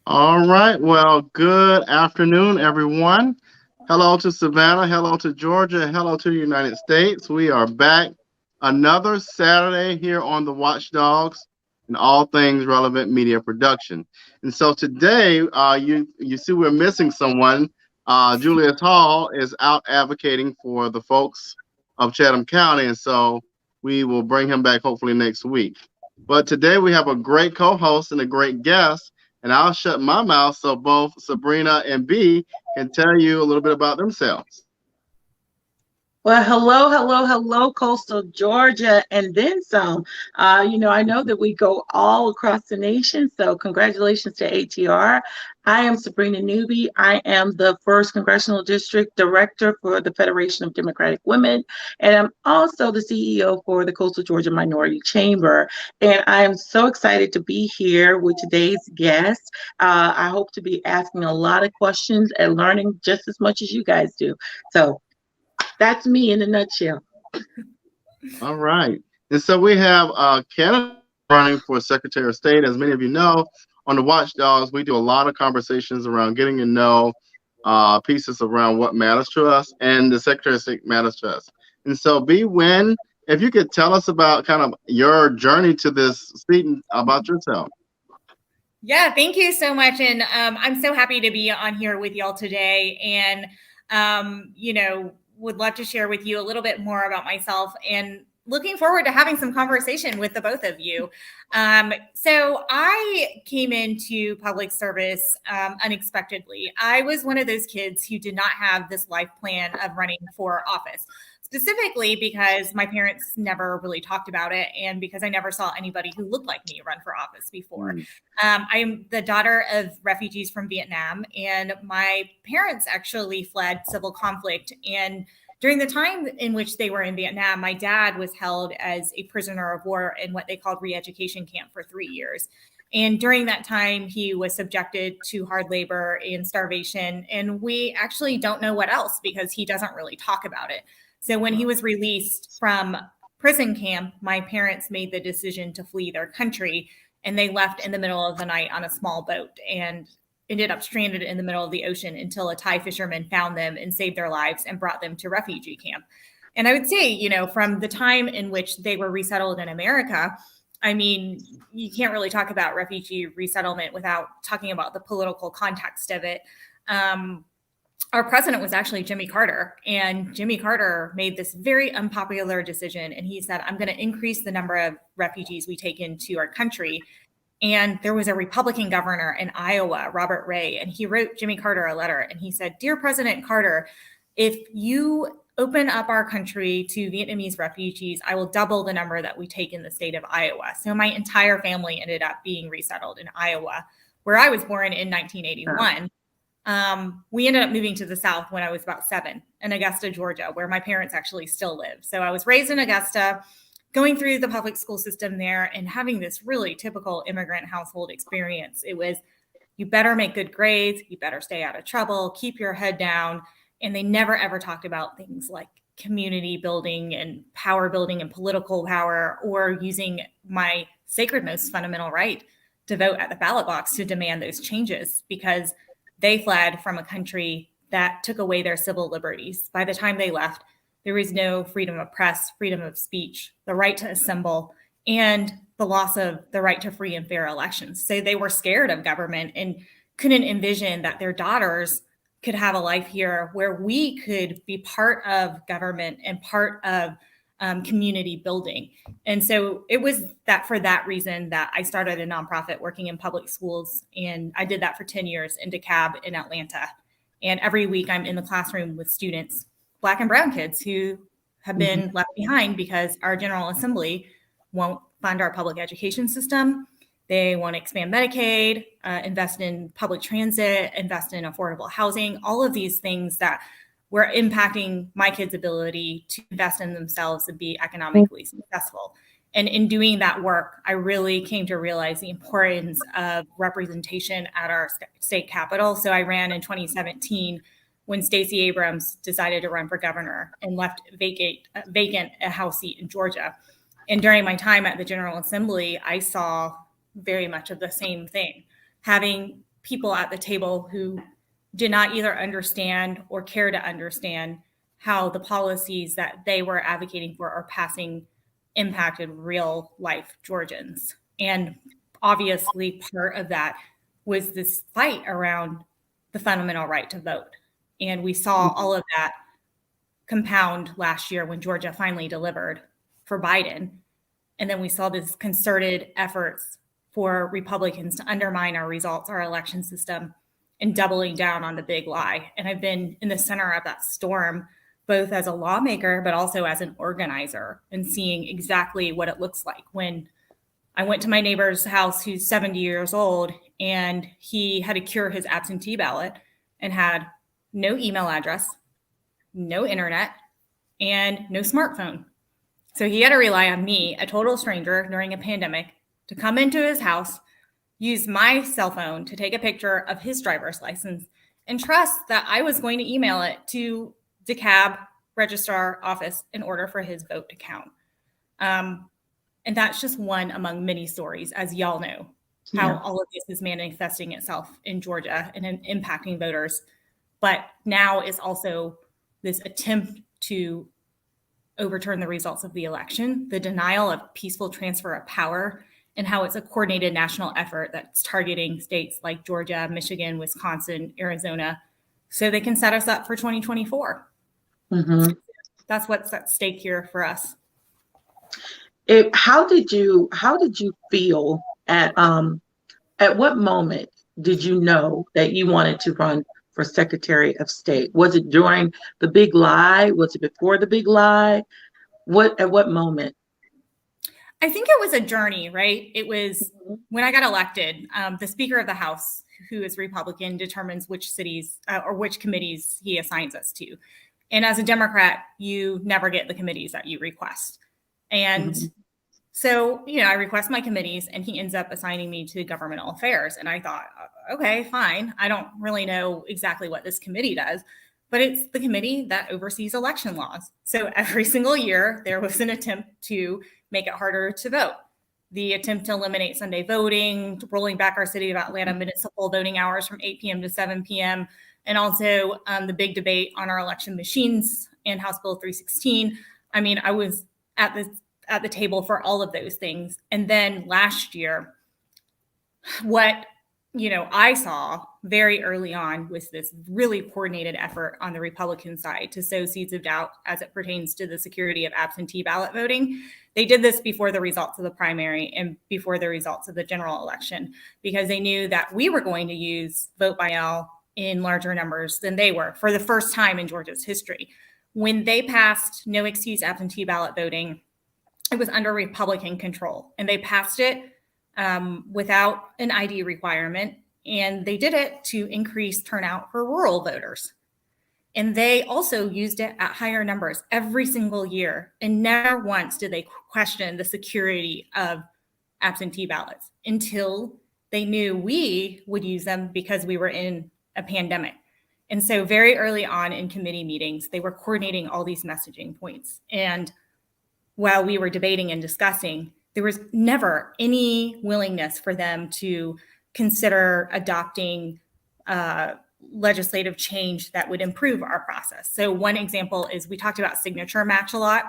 All right. Well, good afternoon, everyone. Hello to Savannah. Hello to Georgia. Hello to the United States. We are back another Saturday here on the Watchdogs and all things relevant media production. And so today, you see, we're missing someone. Julius Hall is out advocating for the folks of Chatham County, and so we will bring him back hopefully next week. But today we have a great co-host and a great guest, and I'll shut my mouth so both Sabrina and B can tell you a little bit about themselves. Well, hello, coastal Georgia, and then some. I know that we go all across the nation, so congratulations to ATR. I am Sabrina Newby. I am the first Congressional District Director for the Federation of Democratic Women, and I'm also the CEO for the Coastal Georgia Minority Chamber. And I am so excited to be here with today's guest. I hope to be asking a lot of questions and learning just as much as you guys do. So, that's me in a nutshell. All right. And so we have Canada running for Secretary of State. As many of you know, on the Watchdogs, we do a lot of conversations around getting to know pieces around what matters to us, and the Secretary of State matters to us. And so, Bee Nguyen, if you could tell us about kind of your journey to this seat and about yourself. Yeah, thank you so much. And I'm so happy to be on here with y'all today. And, would love to share with you a little bit more about myself and looking forward to having some conversation with the both of you. So I came into public service unexpectedly. I was one of those kids who did not have this life plan of running for office, specifically because my parents never really talked about it and because I never saw anybody who looked like me run for office before. I am the daughter of refugees from Vietnam, and my parents actually fled civil conflict. And during the time in which they were in Vietnam, my dad was held as a prisoner of war in what they called re-education camp for 3 years. And during that time, he was subjected to hard labor and starvation. And we actually don't know what else because he doesn't really talk about it. So when he was released from prison camp, my parents made the decision to flee their country, and they left in the middle of the night on a small boat and ended up stranded in the middle of the ocean until a Thai fisherman found them and saved their lives and brought them to refugee camp. And I would say, from the time in which they were resettled in America, I mean, you can't really talk about refugee resettlement without talking about the political context of it. Our president was actually Jimmy Carter, and Jimmy Carter made this very unpopular decision. And he said, I'm going to increase the number of refugees we take into our country. And there was a Republican governor in Iowa, Robert Ray, and he wrote Jimmy Carter a letter. And he said, Dear President Carter, if you open up our country to Vietnamese refugees, I will double the number that we take in the state of Iowa. So my entire family ended up being resettled in Iowa, where I was born in 1981. We ended up moving to the South when I was about 7 in Augusta, Georgia, where my parents actually still live. So I was raised in Augusta, going through the public school system there and having this really typical immigrant household experience. It was, you better make good grades, you better stay out of trouble, keep your head down. And they never ever talked about things like community building and political power, or using my sacred, most fundamental right to vote at the ballot box to demand those changes, because they fled from a country that took away their civil liberties. By the time they left, there was no freedom of press, freedom of speech, the right to assemble, and the loss of the right to free and fair elections. So they were scared of government and couldn't envision that their daughters could have a life here where we could be part of government and part of community building. And so it was that for that reason that I started a nonprofit working in public schools. And I did that for 10 years in DeKalb in Atlanta. And every week I'm in the classroom with students, Black and brown kids who have been left behind because our General Assembly won't fund our public education system. They want to expand Medicaid, invest in public transit, invest in affordable housing, all of these things that were impacting my kids' ability to invest in themselves and be economically successful. And in doing that work, I really came to realize the importance of representation at our state capitol. So I ran in 2017 when Stacey Abrams decided to run for governor and left vacant a House seat in Georgia. And during my time at the General Assembly, I saw very much of the same thing, having people at the table who did not either understand or care to understand how the policies that they were advocating for or passing impacted real life Georgians. And obviously, part of that was this fight around the fundamental right to vote. And we saw all of that compound last year when Georgia finally delivered for Biden. And then we saw this concerted efforts for Republicans to undermine our results, our election system, and doubling down on the big lie. And I've been in the center of that storm, both as a lawmaker, but also as an organizer, and seeing exactly what it looks like. When I went to my neighbor's house, who's 70 years old, and he had to cure his absentee ballot and had no email address, no internet, and no smartphone. So he had to rely on me, a total stranger during a pandemic, to come into his house, use my cell phone to take a picture of his driver's license, and trust that I was going to email it to DeKalb registrar office in order for his vote to count. And that's just one among many stories, as y'all know, how all of this is manifesting itself in Georgia and impacting voters. But now is also this attempt to overturn the results of the election, the denial of peaceful transfer of power, and how it's a coordinated national effort that's targeting states like Georgia, Michigan, Wisconsin, Arizona, so they can set us up for 2024. Mm-hmm. That's what's at stake here for us. How did you feel at what moment did you know that you wanted to run for Secretary of State? Was it during the big lie? Was it before the big lie? At what moment? I think it was a journey, right? It was when I got elected. The Speaker of the House, who is Republican, determines which cities or which committees he assigns us to. And as a Democrat, you never get the committees that you request. And so, I request my committees, and he ends up assigning me to governmental affairs. And I thought, okay, fine. I don't really know exactly what this committee does, but it's the committee that oversees election laws. So every single year, there was an attempt to make it harder to vote. The attempt to eliminate Sunday voting, rolling back our city of Atlanta municipal voting hours from 8 p.m. to 7 p.m., and also the big debate on our election machines and House Bill 316. I mean, I was at the table for all of those things. And then last year, what I saw very early on was this really coordinated effort on the Republican side to sow seeds of doubt as it pertains to the security of absentee ballot voting. They did this before the results of the primary and before the results of the general election, because they knew that we were going to use vote by mail in larger numbers than they were for the first time in Georgia's history. When they passed no excuse absentee ballot voting, it was under Republican control, and they passed it without an ID requirement, and they did it to increase turnout for rural voters. And they also used it at higher numbers every single year, and never once did they question the security of absentee ballots until they knew we would use them because we were in a pandemic. And so very early on in committee meetings, they were coordinating all these messaging points. And while we were debating and discussing, there was never any willingness for them to consider adopting legislative change that would improve our process. So one example is we talked about signature match a lot.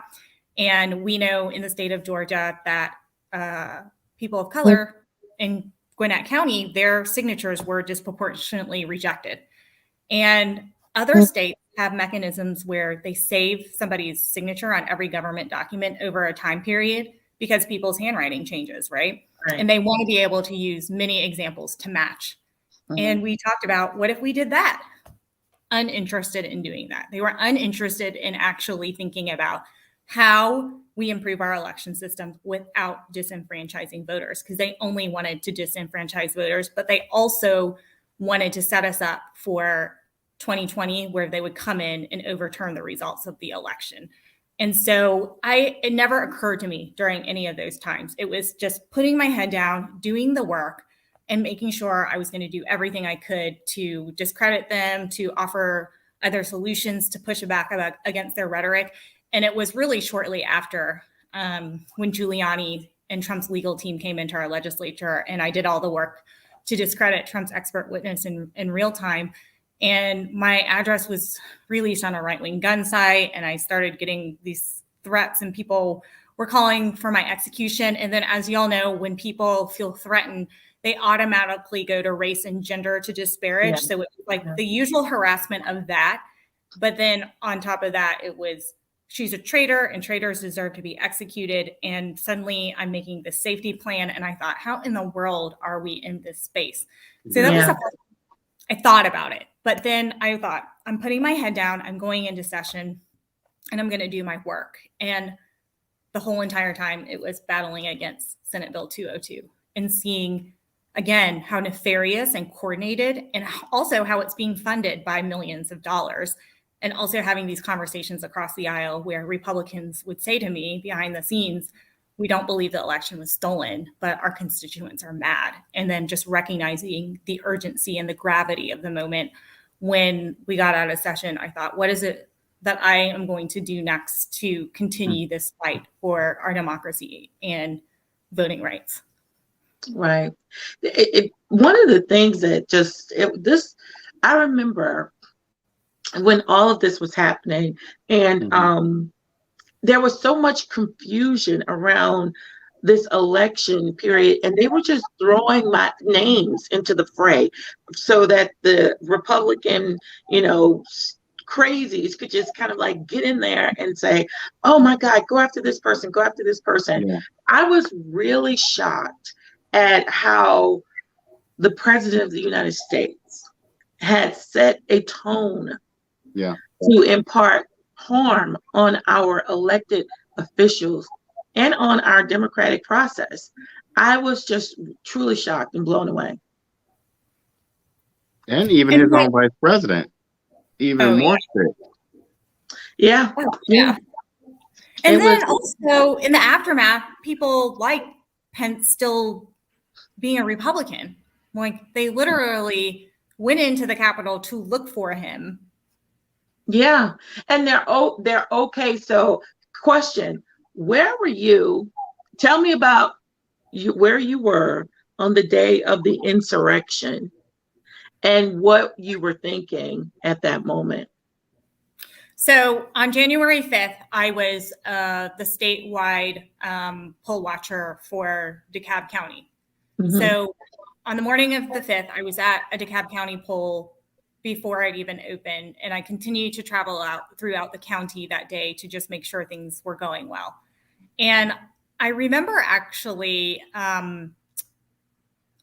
And we know in the state of Georgia that people of color in Gwinnett County, their signatures were disproportionately rejected. And other states have mechanisms where they save somebody's signature on every government document over a time period because people's handwriting changes, right? And they want to be able to use many examples to match. And we talked about, what if we did that? Uninterested in doing that. They were uninterested in actually thinking about how we improve our election system without disenfranchising voters, because they only wanted to disenfranchise voters, but they also wanted to set us up for 2020, where they would come in and overturn the results of the election. And so it never occurred to me during any of those times. It was just putting my head down, doing the work, and making sure I was going to do everything I could to discredit them, to offer other solutions, to push back against their rhetoric. And it was really shortly after when Giuliani and Trump's legal team came into our legislature, and I did all the work to discredit Trump's expert witness in real time. And my address was released on a right-wing gun site, and I started getting these threats, and people were calling for my execution. And then, as y'all know, when people feel threatened, they automatically go to race and gender to disparage. Yeah. So it was like the usual harassment of that. But then on top of that, it was, she's a traitor and traitors deserve to be executed. And suddenly I'm making this safety plan. And I thought, how in the world are we in this space? So that was the first I thought about it. But then I thought, I'm putting my head down, I'm going into session, and I'm going to do my work. And the whole entire time it was battling against Senate Bill 202 and seeing, again, how nefarious and coordinated, and also how it's being funded by millions of dollars. And also having these conversations across the aisle where Republicans would say to me behind the scenes, we don't believe the election was stolen, but our constituents are mad. And then just recognizing the urgency and the gravity of the moment. When we got out of session, I thought, what is it that I am going to do next to continue this fight for our democracy and voting rights? Right. One of the things that I remember when all of this was happening, and there was so much confusion around this election period, and they were just throwing my names into the fray so that the Republican, crazies could just kind of like get in there and say, oh my God, go after this person, go after this person. Yeah. I was really shocked at how the president of the United States had set a tone to impart harm on our elected officials and on our democratic process. I was just truly shocked and blown away. And even his own vice president, even more strict. Yeah. And then also in the aftermath, people like Pence still being a Republican. Like they literally went into the Capitol to look for him. Yeah. And they're okay. So question, where were you? Tell me about where you were on the day of the insurrection and what you were thinking at that moment. So on January 5th, I was the statewide poll watcher for DeKalb County. Mm-hmm. So on the morning of the 5th, I was at a DeKalb County poll before it even opened. And I continued to travel out throughout the county that day to just make sure things were going well. And I remember actually, I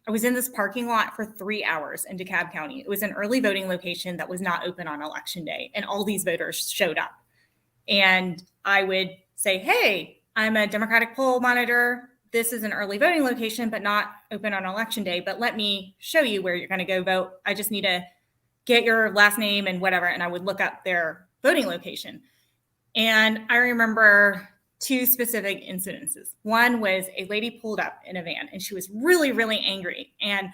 was in this parking lot for 3 hours in DeKalb County. It was an early voting location that was not open on election day. And all these voters showed up. And I would say, hey, I'm a Democratic poll monitor. This is an early voting location, but not open on election day. But let me show you where you're going to go vote. I just need to get your last name and whatever. And I would look up their voting location. And I remember two specific incidences. One was a lady pulled up in a van and she was really, really angry. And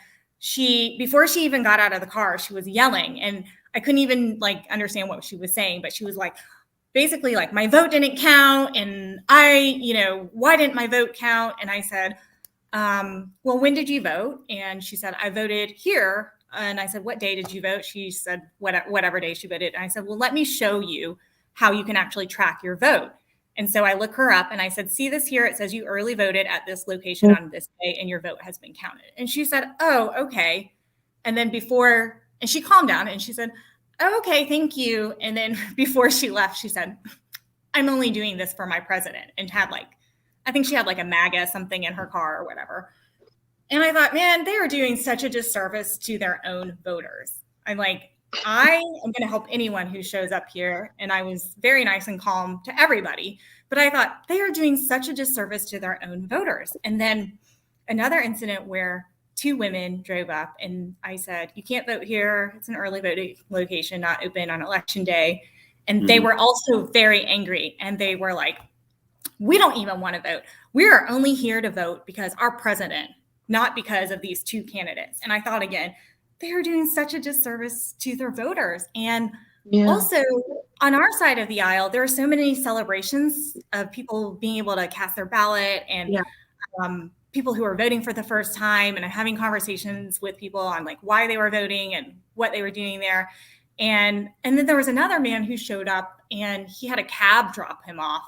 before she even got out of the car, she was yelling and I couldn't even understand what she was saying, but she was basically my vote didn't count. And why didn't my vote count? And I said, well, when did you vote? And she said, I voted here. And I said, what day did you vote? She said, whatever day she voted. And I said, well, let me show you how you can actually track your vote. And so I look her up and I said, see this here? It says you early voted at this location on this day and your vote has been counted. And she said, oh, okay. And then and she calmed down and she said, oh, okay, thank you. And then before she left, she said, I'm only doing this for my president, and had I think she had a MAGA something in her car or whatever. And I thought, man, they are doing such a disservice to their own voters. I'm I am going to help anyone who shows up here. And I was very nice and calm to everybody. But I thought they are doing such a disservice to their own voters. And then another incident where two women drove up and I said, you can't vote here. It's an early voting location, not open on election day. And they were also very angry. And they were like, we don't even want to vote. We are only here to vote because our president, not because of these two candidates. And I thought, again, they are doing such a disservice to their voters. And also on our side of the aisle, there are so many celebrations of people being able to cast their ballot and people who are voting for the first time, and I'm having conversations with people on like why they were voting and what they were doing there. And then there was another man who showed up, and he had a cab drop him off.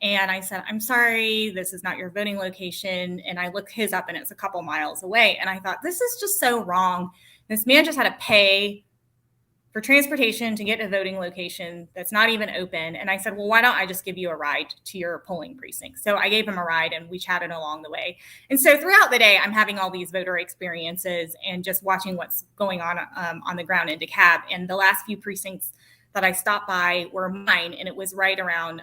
And I said, I'm sorry, this is not your voting location. And I looked his up, and it's a couple miles away. And I thought, this is just so wrong. This man just had to pay for transportation to get to a voting location that's not even open. And I said, well, why don't I just give you a ride to your polling precinct? So I gave him a ride, and we chatted along the way. And so throughout the day, I'm having all these voter experiences and just watching what's going on the ground in DeKalb. And the last few precincts that I stopped by were mine, and it was right around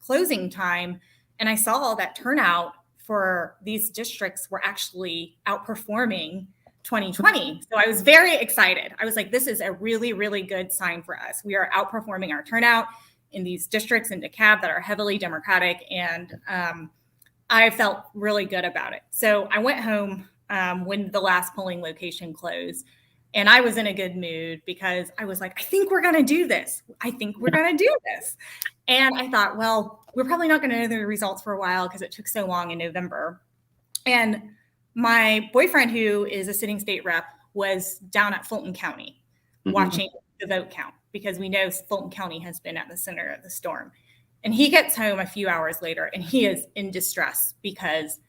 closing time. And I saw that turnout for these districts were actually outperforming 2020. So I was very excited. I was like, this is a really, really good sign for us. We are outperforming our turnout in these districts in DeKalb that are heavily Democratic. And I felt really good about it. So I went home when the last polling location closed, and I was in a good mood because I was like, I think we're going to do this. I think we're going to do this. And I thought, well, we're probably not going to know the results for a while because it took so long in November. And my boyfriend, who is a sitting state rep, was down at Fulton County watching the vote count, because we know Fulton County has been at the center of the storm. And he gets home a few hours later, and he is in distress because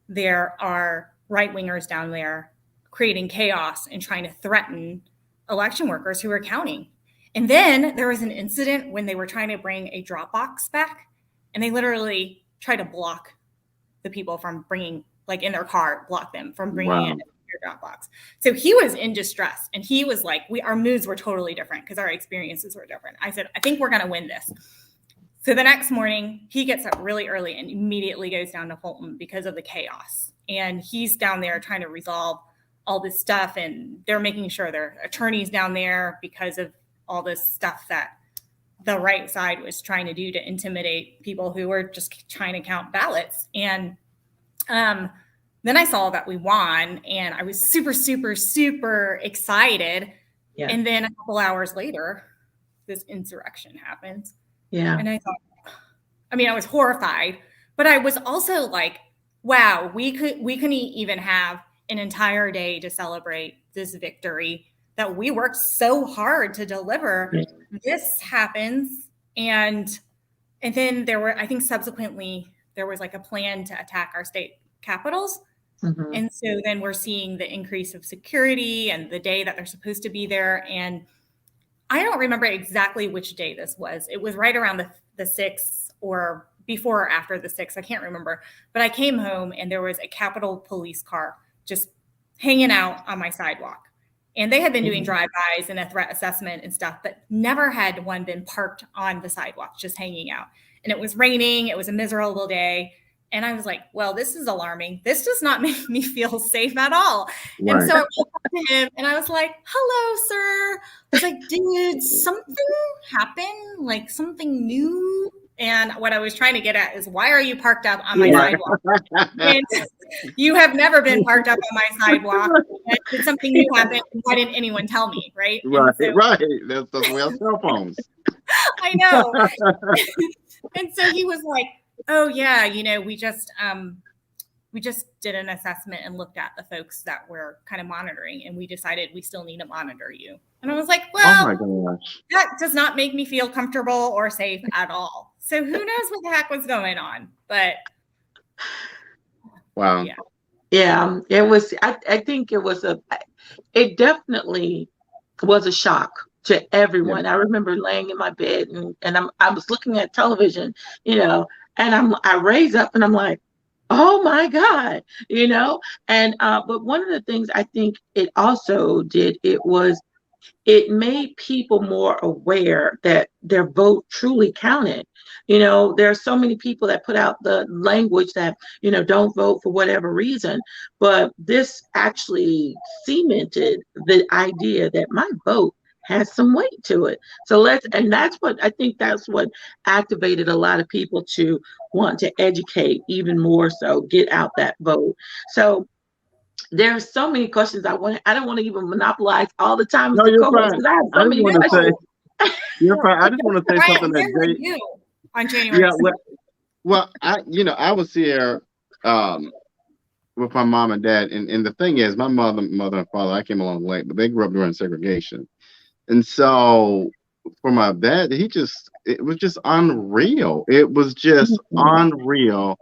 there are right-wingers down there creating chaos and trying to threaten election workers who are counting. And then there was an incident when they were trying to bring a drop box back, and they literally tried to block the people from bringing, like in their car, block them from bringing in your drop box. So he was in distress, and he was like, our moods were totally different because our experiences were different. I said, I think we're going to win this. So the next morning, he gets up really early and immediately goes down to Fulton because of the chaos. And he's down there trying to resolve all this stuff, and they're making sure their attorneys down there because of all this stuff that the right side was trying to do to intimidate people who were just trying to count ballots. And then I saw that we won, and I was super, super, super excited. Yeah. And then a couple hours later, this insurrection happens. Yeah. And I thought, I was horrified, but I was also like, wow, we couldn't even have an entire day to celebrate this victory that we worked so hard to deliver. Yeah. This happens. And then there were, I think subsequently, there was like a plan to attack our state capitals. Mm-hmm. And so then we're seeing the increase of security and the day that they're supposed to be there. And I don't remember exactly which day this was. It was right around the 6th or before or after the 6th. I can't remember. But I came home, and there was a Capitol police car just hanging out on my sidewalk. And they had been doing drive-bys and a threat assessment and stuff, but never had one been parked on the sidewalk, just hanging out. And it was raining. It was a miserable day. And I was like, well, this is alarming. This does not make me feel safe at all. Right. And so I went up to him, and I was like, hello, sir. I was like, did something happen? Like something new? And what I was trying to get at is, why are you parked up on my sidewalk? And you have never been parked up on my sidewalk. Did something new happen? Why didn't anyone tell me? Right. Right. So, right. That's the way of cell phones. I know. And so he was like, oh yeah, we just did an assessment and looked at the folks that we're kind of monitoring, and we decided we still need to monitor you. And I was like, well, oh my gosh, that does not make me feel comfortable or safe at all. So who knows what the heck was going on? But wow, yeah, it was. I think it definitely was a shock to everyone. Yeah. I remember laying in my bed, and I was looking at television, and I raise up, and I'm like, oh my God, and but one of the things I think it also did, it made people more aware that their vote truly counted. There are so many people that put out the language that, don't vote for whatever reason, but this actually cemented the idea that my vote has some weight to it. So that's what activated a lot of people to want to educate even more so, get out that vote. So there's so many questions I don't want to even monopolize all the time. No, you're fine. You're fine. I just want to say something that Jay, on January. Yeah, well, I was here with my mom and dad. And the thing is, my mother and father, I came along late, but they grew up during segregation. And so for my dad, it was just unreal. It was just unreal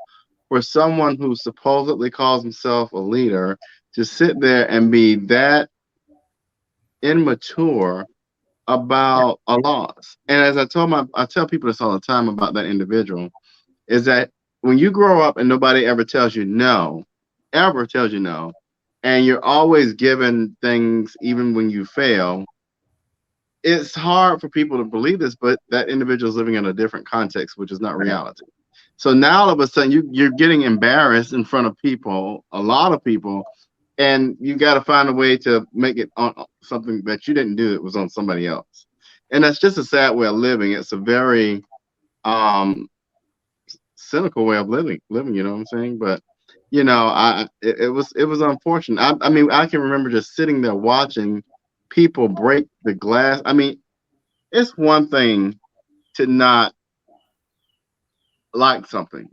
for someone who supposedly calls himself a leader to sit there and be that immature about a loss. And as I tell people this all the time about that individual, is that when you grow up and nobody ever tells you no, and you're always given things even when you fail, it's hard for people to believe this, but that individual is living in a different context, which is not reality. So now all of a sudden you're getting embarrassed in front of people, a lot of people, and you got to find a way to make it on something that you didn't do. It was on somebody else, and that's just a sad way of living. It's a very cynical way of living. You know what I'm saying? But it was unfortunate. I mean, I can remember just sitting there watching people break the glass. I mean, it's one thing to not like something,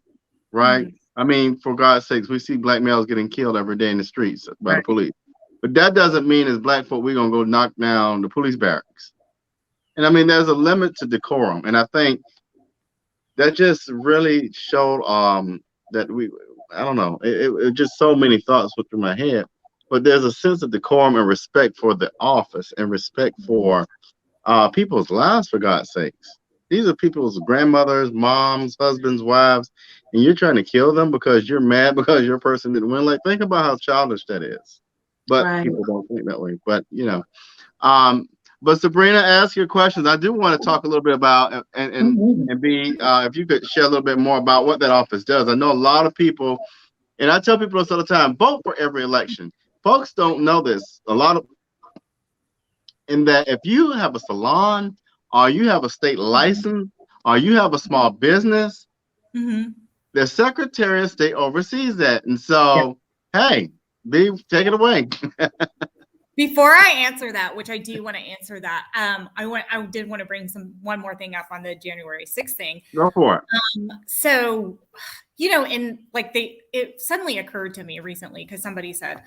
right? I mean, for God's sakes, we see black males getting killed every day in the streets by the police. But that doesn't mean as black folk, we're going to go knock down the police barracks. And I mean, there's a limit to decorum. And I think that just really showed that I don't know, it just so many thoughts went through my head. But there's a sense of decorum and respect for the office and respect for people's lives, for God's sakes. These are people's grandmothers, moms, husbands, wives, and you're trying to kill them because you're mad because your person didn't win. Like, think about how childish that is. But people don't think that way. But but Sabrina, ask your questions. I do want to talk a little bit about and be if you could share a little bit more about what that office does. I know a lot of people, and I tell people this all the time: vote for every election. Folks don't know this. In that if you have a salon, or you have a state license, or you have a small business, the Secretary of State oversees that. And so, hey, take it away. Before I answer that, which I do want to answer that, I did want to bring one more thing up on the January 6th thing. Go for it. So, it suddenly occurred to me recently because somebody said,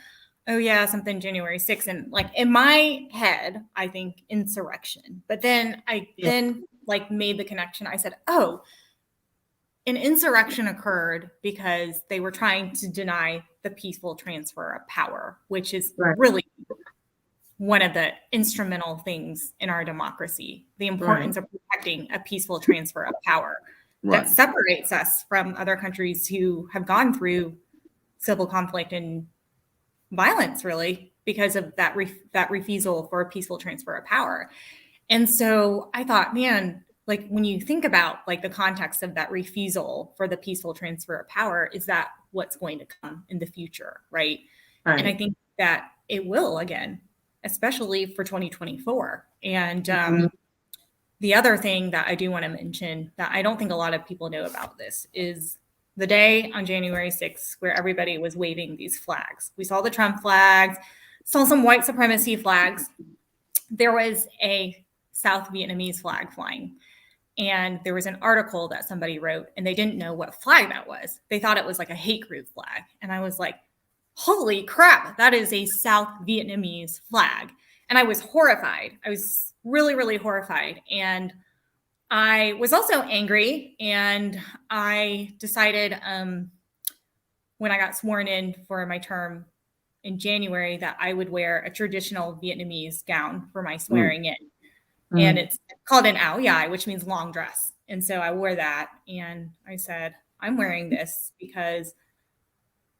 oh yeah, something January 6th. And like in my head, I think insurrection. But then I made the connection. I said, oh, an insurrection occurred because they were trying to deny the peaceful transfer of power, which is really one of the instrumental things in our democracy, the importance of protecting a peaceful transfer of power that separates us from other countries who have gone through civil conflict and violence, really, because of that refusal for a peaceful transfer of power. And so I thought, man, like when you think about like the context of that refusal for the peaceful transfer of power, is that what's going to come in the future, right? And I think that it will again, especially for 2024. And the other thing that I do want to mention that I don't think a lot of people know about this is the day on January 6th where everybody was waving these flags. We saw the Trump flags, saw some white supremacy flags. There was a South Vietnamese flag flying. And there was an article that somebody wrote and they didn't know what flag that was. They thought it was like a hate group flag. And I was like, holy crap, that is a South Vietnamese flag. And I was horrified. I was really, really horrified. And I was also angry, and I decided when I got sworn in for my term in January that I would wear a traditional Vietnamese gown for my swearing in. And it's called an áo dài, which means long dress. And so I wore that, and I said, I'm wearing this because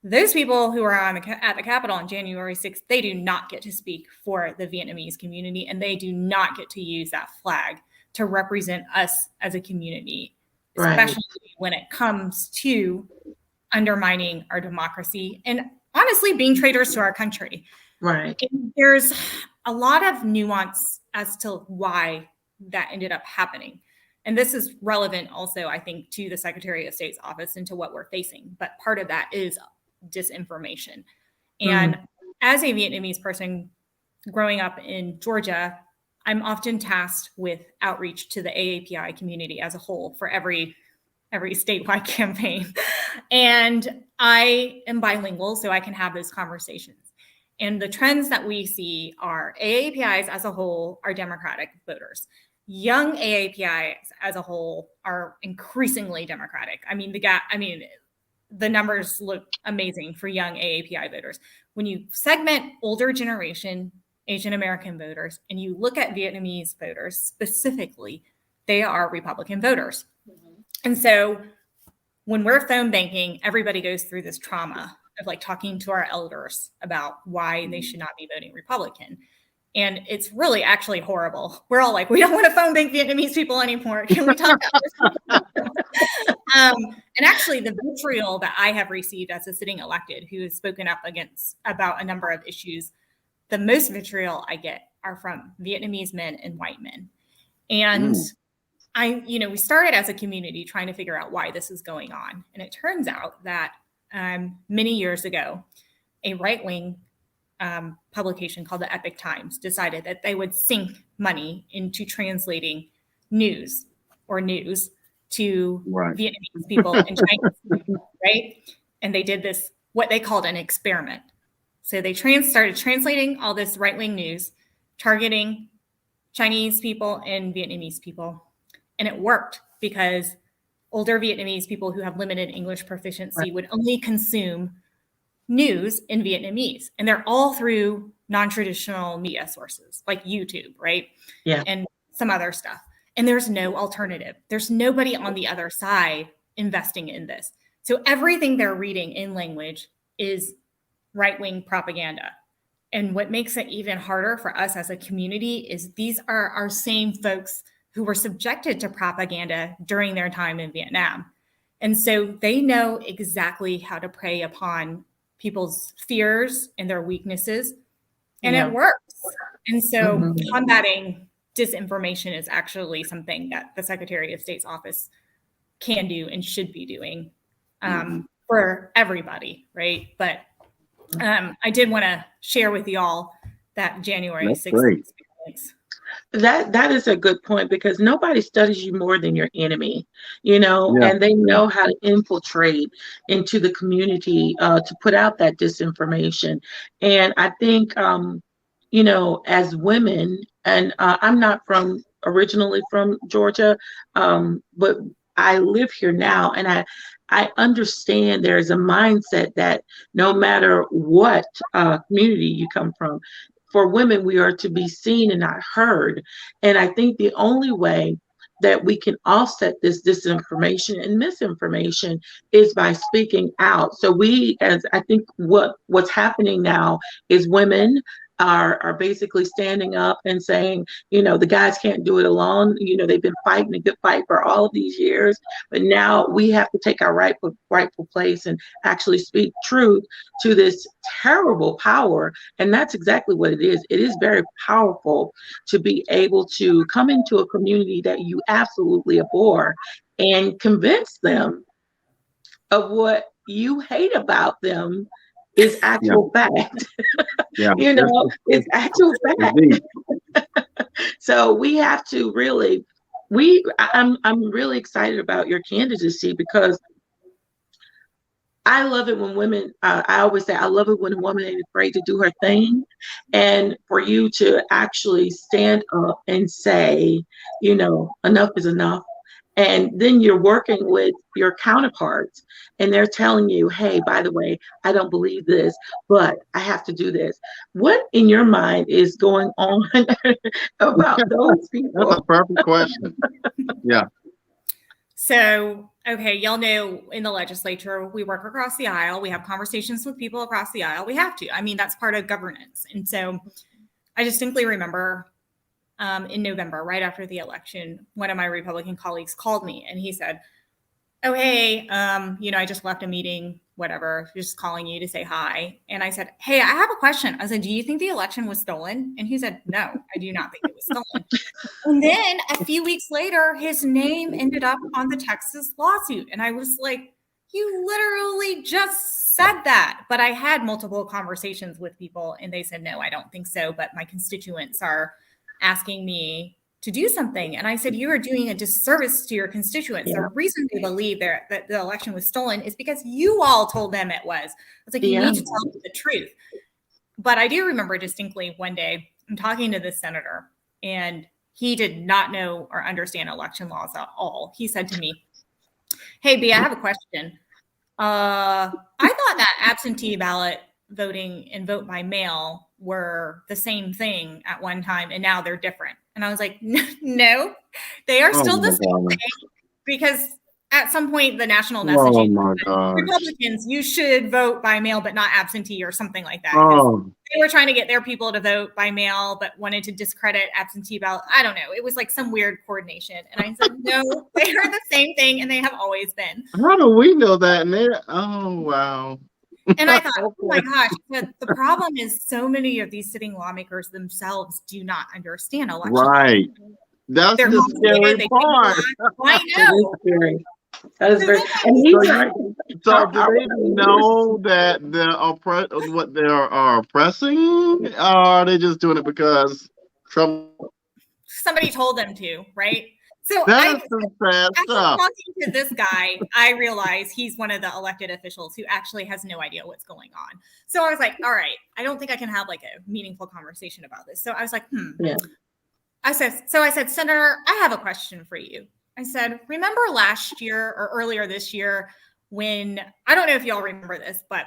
those people who are at the Capitol on January 6th, they do not get to speak for the Vietnamese community, and they do not get to use that flag to represent us as a community, especially when it comes to undermining our democracy and honestly being traitors to our country. And there's a lot of nuance as to why that ended up happening. And this is relevant also, I think, to the Secretary of State's office and to what we're facing. But part of that is disinformation. And as a Vietnamese person growing up in Georgia, I'm often tasked with outreach to the AAPI community as a whole for every statewide campaign. And I am bilingual, so I can have those conversations. And the trends that we see are AAPIs as a whole are Democratic voters. Young AAPIs as a whole are increasingly Democratic. I mean, the numbers look amazing for young AAPI voters. When you segment older generation Asian American voters and you look at Vietnamese voters specifically, they are Republican voters. Mm-hmm. And so when we're phone banking, everybody goes through this trauma of like talking to our elders about why they should not be voting Republican. And it's really actually horrible. We're all like, we don't want to phone bank Vietnamese people anymore. Can we talk about this? And actually the vitriol that I have received as a sitting elected who has spoken up about a number of issues, the most vitriol I get are from Vietnamese men and white men. And we started as a community trying to figure out why this is going on. And it turns out that many years ago, a right-wing publication called the Epoch Times decided that they would sink money into translating news to Vietnamese people and Chinese people, right? And they did this, what they called an experiment. So they started translating all this right-wing news, targeting Chinese people and Vietnamese people. And it worked because older Vietnamese people who have limited English proficiency would only consume news in Vietnamese. And they're all through non-traditional media sources like YouTube, right? Yeah. And some other stuff. And there's no alternative. There's nobody on the other side investing in this. So everything they're reading in language is right-wing propaganda. And what makes it even harder for us as a community is these are our same folks who were subjected to propaganda during their time in Vietnam. And so they know exactly how to prey upon people's fears and their weaknesses, and it works. And so combating disinformation is actually something that the Secretary of State's office can do and should be doing for everybody, right? But I did want to share with y'all that January 6th experience. That is a good point, because nobody studies you more than your enemy, and they know how to infiltrate into the community to put out that disinformation. And I think, as women, and I'm not originally from Georgia, but I live here now, and I understand there is a mindset that no matter what community you come from, for women, we are to be seen and not heard. And I think the only way that we can offset this disinformation and misinformation is by speaking out. So I think what's happening now is women are basically standing up and saying, the guys can't do it alone. They've been fighting a good fight for all of these years, but now we have to take our rightful place and actually speak truth to this terrible power. And that's exactly what it is. It is very powerful to be able to come into a community that you absolutely abhor and convince them of what you hate about them is actual fact. It's actual fact. So we have to really, I'm really excited about your candidacy, because I love it when women, I always say, I love it when a woman ain't afraid to do her thing. And for you to actually stand up and say, enough is enough. And then you're working with your counterparts and they're telling you, hey, by the way, I don't believe this, but I have to do this. What in your mind is going on about those people? That's a perfect question. Yeah. So, okay, y'all know in the legislature, we work across the aisle. We have conversations with people across the aisle. We have to. I mean, that's part of governance. And so I distinctly remember in November, right after the election, one of my Republican colleagues called me and he said, oh, hey, I just left a meeting, whatever, just calling you to say hi. And I said, hey, I have a question. I said, do you think the election was stolen? And he said, no, I do not think it was stolen. And then a few weeks later, his name ended up on the Texas lawsuit. And I was like, you literally just said that. But I had multiple conversations with people and they said, no, I don't think so. But my constituents are asking me to do something. And I said, you are doing a disservice to your constituents. The reason they believe that the election was stolen is because you all told them it was. It's like, you need to tell them the truth. But I do remember distinctly one day I'm talking to this senator, and he did not know or understand election laws at all. He said to me, "Hey, Bee, I have a question. I thought that absentee ballot voting and vote by mail were the same thing at one time, and now they're different." And I was like, "No, they are still the same thing, because at some point the national messaging, Republicans, you should vote by mail but not absentee or something like that." They were trying to get their people to vote by mail but wanted to discredit absentee ballot. I don't know. It was like some weird coordination. And I said, no, they are the same thing, and they have always been. How do we know that? And wow. And I thought, oh my gosh, the problem is so many of these sitting lawmakers themselves do not understand election. Right. That's the scary part. I know. That is very. And so do they know that what they are oppressing? Or are they just doing it because somebody told them to, right? So that's some sad stuff. Talking to this guy, I realize he's one of the elected officials who actually has no idea what's going on. So I was like, all right, I don't think I can have like a meaningful conversation about this. So I was like, I said, Senator, I have a question for you. I said, remember last year or earlier this year when, I don't know if y'all remember this, but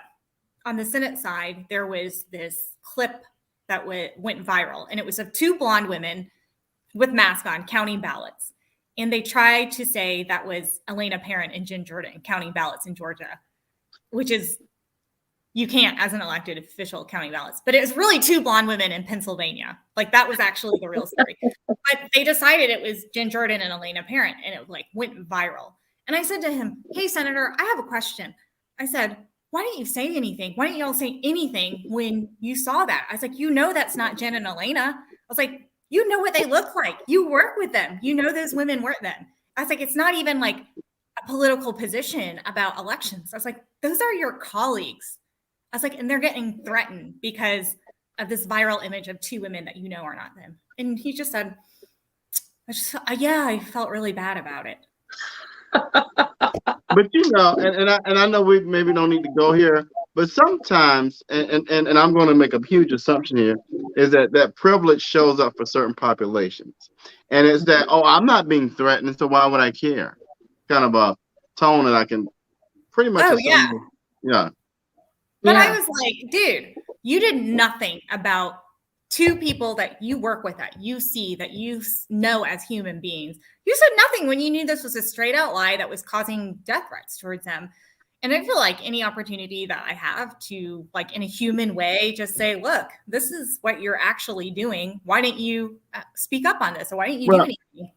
on the Senate side, there was this clip that went viral, and it was of two blonde women with masks on counting ballots. And they tried to say that was Elena Parent and Jen Jordan counting ballots in Georgia, which is, you can't as an elected official counting ballots. But it was really two blonde women in Pennsylvania. Like, that was actually the real story. But they decided it was Jen Jordan and Elena Parent, and it like went viral. And I said to him, hey, Senator, I have a question. I said, why didn't you say anything? Why didn't y'all say anything when you saw that? I was like, that's not Jen and Elena. I was like, you know what they look like. You work with them. You know those women weren't them. I was like, it's not even like a political position about elections. I was like, those are your colleagues. I was like, and they're getting threatened because of this viral image of two women that are not them. And he just said, I felt really bad about it. But and I know we maybe don't need to go here, but sometimes, and I'm going to make a huge assumption here, is that privilege shows up for certain populations, and it's that, I'm not being threatened, so why would I care? Kind of a tone that I can pretty much yeah. But I was like, dude, you did nothing about two people that you work with, that you see, that you know as human beings. You said nothing when you knew this was a straight out lie that was causing death threats towards them. And I feel like any opportunity that I have to, like, in a human way, just say, look, this is what you're actually doing. Why didn't you speak up on this? Or why didn't you do anything?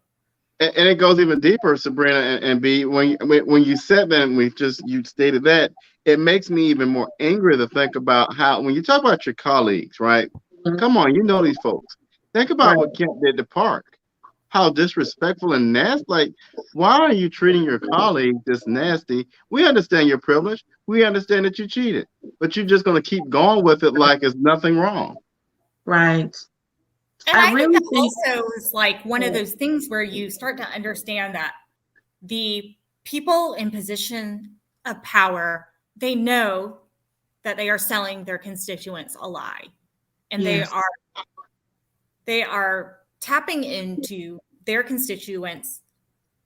And it goes even deeper, Sabrina and B. When you said that, and you stated that, it makes me even more angry to think about how, when you talk about your colleagues, right? Mm-hmm. Come on, you know these folks. Think about what Kent did to Park. How disrespectful and nasty. Like, why are you treating your colleague this nasty? We understand your privilege. We understand that you cheated, but you're just going to keep going with it like it's nothing wrong. Right. And I really think that also is like one of those things where you start to understand that the people in position of power, they know that they are selling their constituents a lie. And they are tapping into their constituents'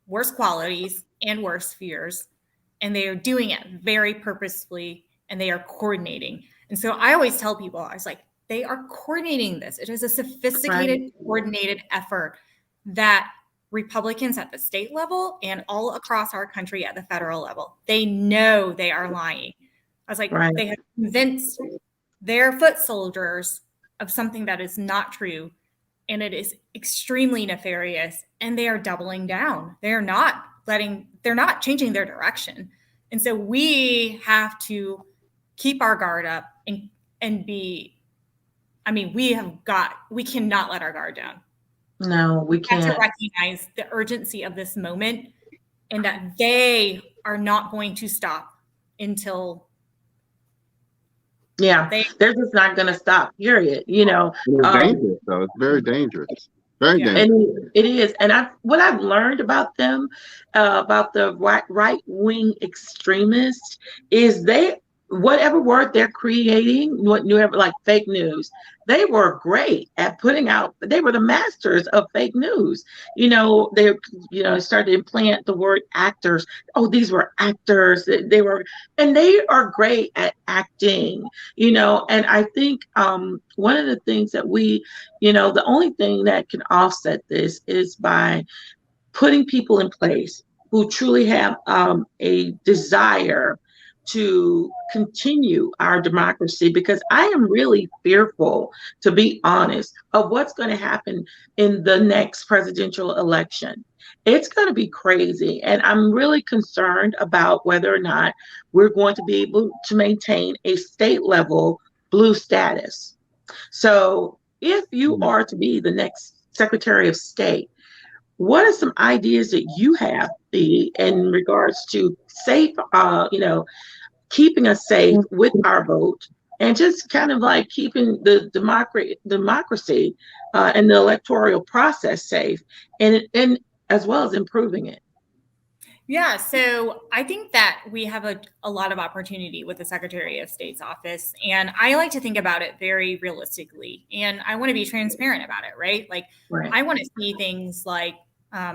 worst qualities and worst fears. And they are doing it very purposefully, and they are coordinating. And so I always tell people, I was like, they are coordinating this. It is a sophisticated, coordinated effort that Republicans at the state level and all across our country at the federal level, they know they are lying. I was like, they have convinced their foot soldiers of something that is not true, and it is extremely nefarious, and they are doubling down. They're not changing their direction. And so we have to keep our guard up and be, we cannot let our guard down. No, we can't. We have to recognize the urgency of this moment, and that they are not going to stop until they're just not going to stop, period. It's dangerous, though. It's very dangerous. Very Yeah. dangerous. And it is. And what I've learned about them, about the right wing extremists, is whatever word they're creating, whatever, like fake news, they were great at putting out. They were the masters of fake news. They started to implant the word actors. Oh, these were actors. They were, and they are great at acting. And I think one of the things that the only thing that can offset this is by putting people in place who truly have a desire to continue our democracy, because I am really fearful, to be honest, of what's going to happen in the next presidential election. It's going to be crazy. And I'm really concerned about whether or not we're going to be able to maintain a state level blue status. So if you are to be the next Secretary of State, what are some ideas that you have in regards to safe, keeping us safe with our vote, and just kind of like keeping the democracy and the electoral process safe, and as well as improving it? Yeah, so I think that we have a lot of opportunity with the Secretary of State's office. And I like to think about it very realistically. And I want to be transparent about it, right? Like, Right. I want to see things like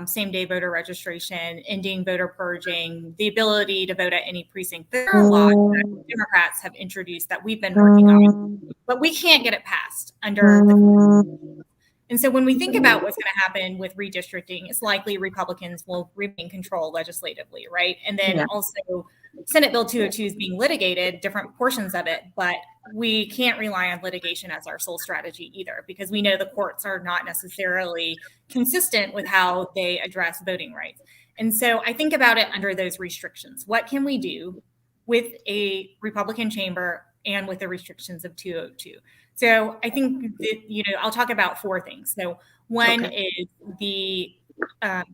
same day voter registration, ending voter purging, the ability to vote at any precinct. There are laws that Democrats have introduced that we've been working on, but we can't get it passed under the. And so when we think about what's going to happen with redistricting, it's likely Republicans will remain control legislatively, right? And then also Senate Bill 202 is being litigated, different portions of it, but we can't rely on litigation as our sole strategy either, because we know the courts are not necessarily consistent with how they address voting rights. And so I think about it under those restrictions. What can we do with a Republican chamber and with the restrictions of 202? So I think that, I'll talk about four things. So one is the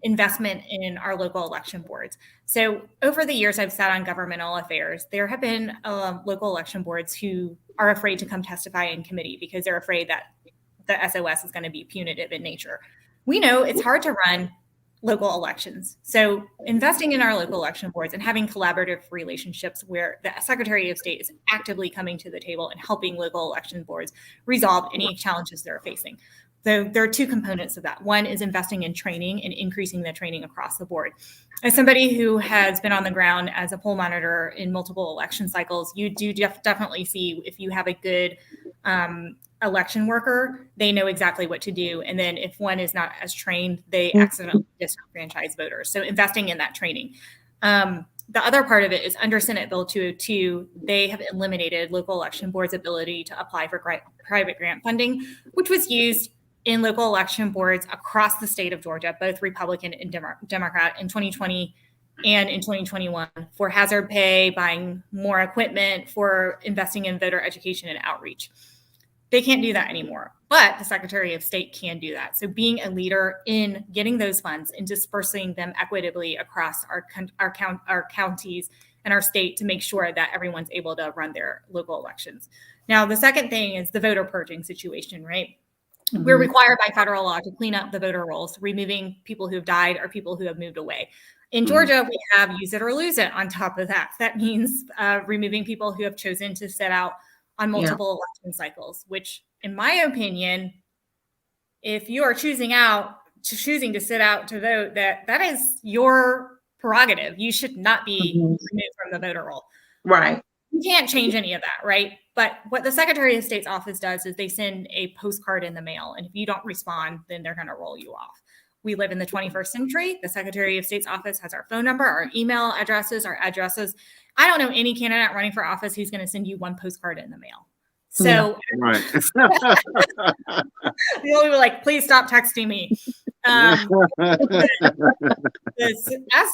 investment in our local election boards. So over the years, I've sat on governmental affairs. There have been local election boards who are afraid to come testify in committee because they're afraid that the SOS is going to be punitive in nature. We know it's hard to run local elections. So investing in our local election boards and having collaborative relationships where the Secretary of State is actively coming to the table and helping local election boards resolve any challenges they're facing. So there are two components of that. One is investing in training and increasing the training across the board. As somebody who has been on the ground as a poll monitor in multiple election cycles, you do definitely see if you have a good election worker, they know exactly what to do. And then if one is not as trained, they accidentally disenfranchise voters. So investing in that training. The other part of it is under Senate Bill 202, they have eliminated local election boards' ability to apply for private grant funding, which was used in local election boards across the state of Georgia, both Republican and Democrat, in 2020 and in 2021 for hazard pay, buying more equipment, for investing in voter education and outreach. They can't do that anymore, but the Secretary of State can do that. So being a leader in getting those funds and dispersing them equitably across our counties and our state to make sure that everyone's able to run their local elections. Now, the second thing is the voter purging situation, right? Mm-hmm. We're required by federal law to clean up the voter rolls, removing people who have died or people who have moved away. In Georgia, we have use it or lose it on top of that. That means removing people who have chosen to sit out on multiple election cycles, which in my opinion, if you are choosing to sit out to vote, that is your prerogative. You should not be removed from the voter roll. Right. You can't change any of that, right? But what the Secretary of State's office does is they send a postcard in the mail. And if you don't respond, then they're going to roll you off. We live in the 21st century. The Secretary of State's office has our phone number, our email addresses, our addresses. I don't know any candidate running for office who's going to send you one postcard in the mail. So right. You'll be like, please stop texting me. As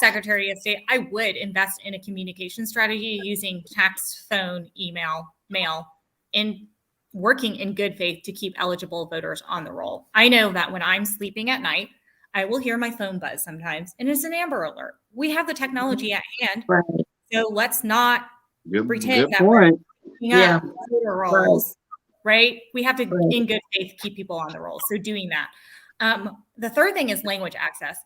Secretary of State, I would invest in a communication strategy using text, phone, email, mail, and working in good faith to keep eligible voters on the roll. I know that when I'm sleeping at night, I will hear my phone buzz sometimes, and it's an Amber Alert. We have the technology at hand, right. So let's not pretend that point. we're voter rolls, right? We have to, in good faith, keep people on the roll. So doing that. The third thing is language access.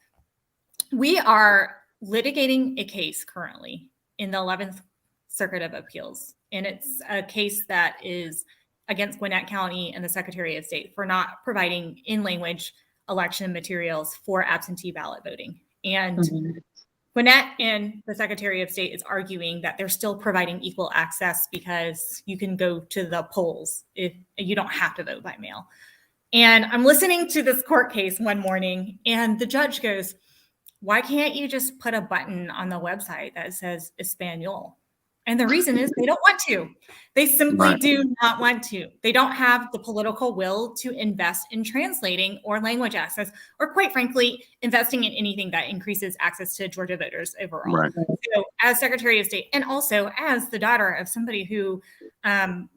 We are litigating a case currently in the 11th Circuit of Appeals, and it's a case that is against Gwinnett County and the Secretary of State for not providing in-language election materials for absentee ballot voting. And Gwinnett and the Secretary of State is arguing that they're still providing equal access because you can go to the polls if you don't have to vote by mail. And I'm listening to this court case one morning, and the judge goes, "Why can't you just put a button on the website that says Espanol?" And the reason is they don't want to. They simply do not want to. They don't have the political will to invest in translating or language access, or quite frankly, investing in anything that increases access to Georgia voters overall. Right. So as Secretary of State, and also as the daughter of somebody who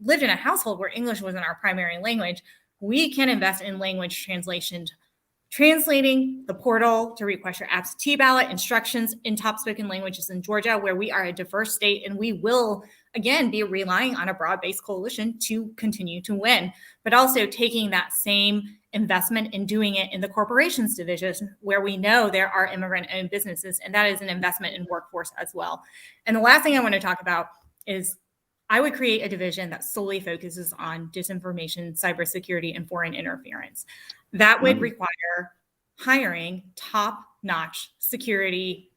lived in a household where English wasn't our primary language, we can invest in language translation, translating the portal to request your absentee ballot instructions in top spoken languages in Georgia, where we are a diverse state, and we will, again, be relying on a broad-based coalition to continue to win, but also taking that same investment and doing it in the corporations division, where we know there are immigrant-owned businesses, and that is an investment in workforce as well. And the last thing I want to talk about is I would create a division that solely focuses on disinformation, cybersecurity, and foreign interference. That would require hiring top-notch security,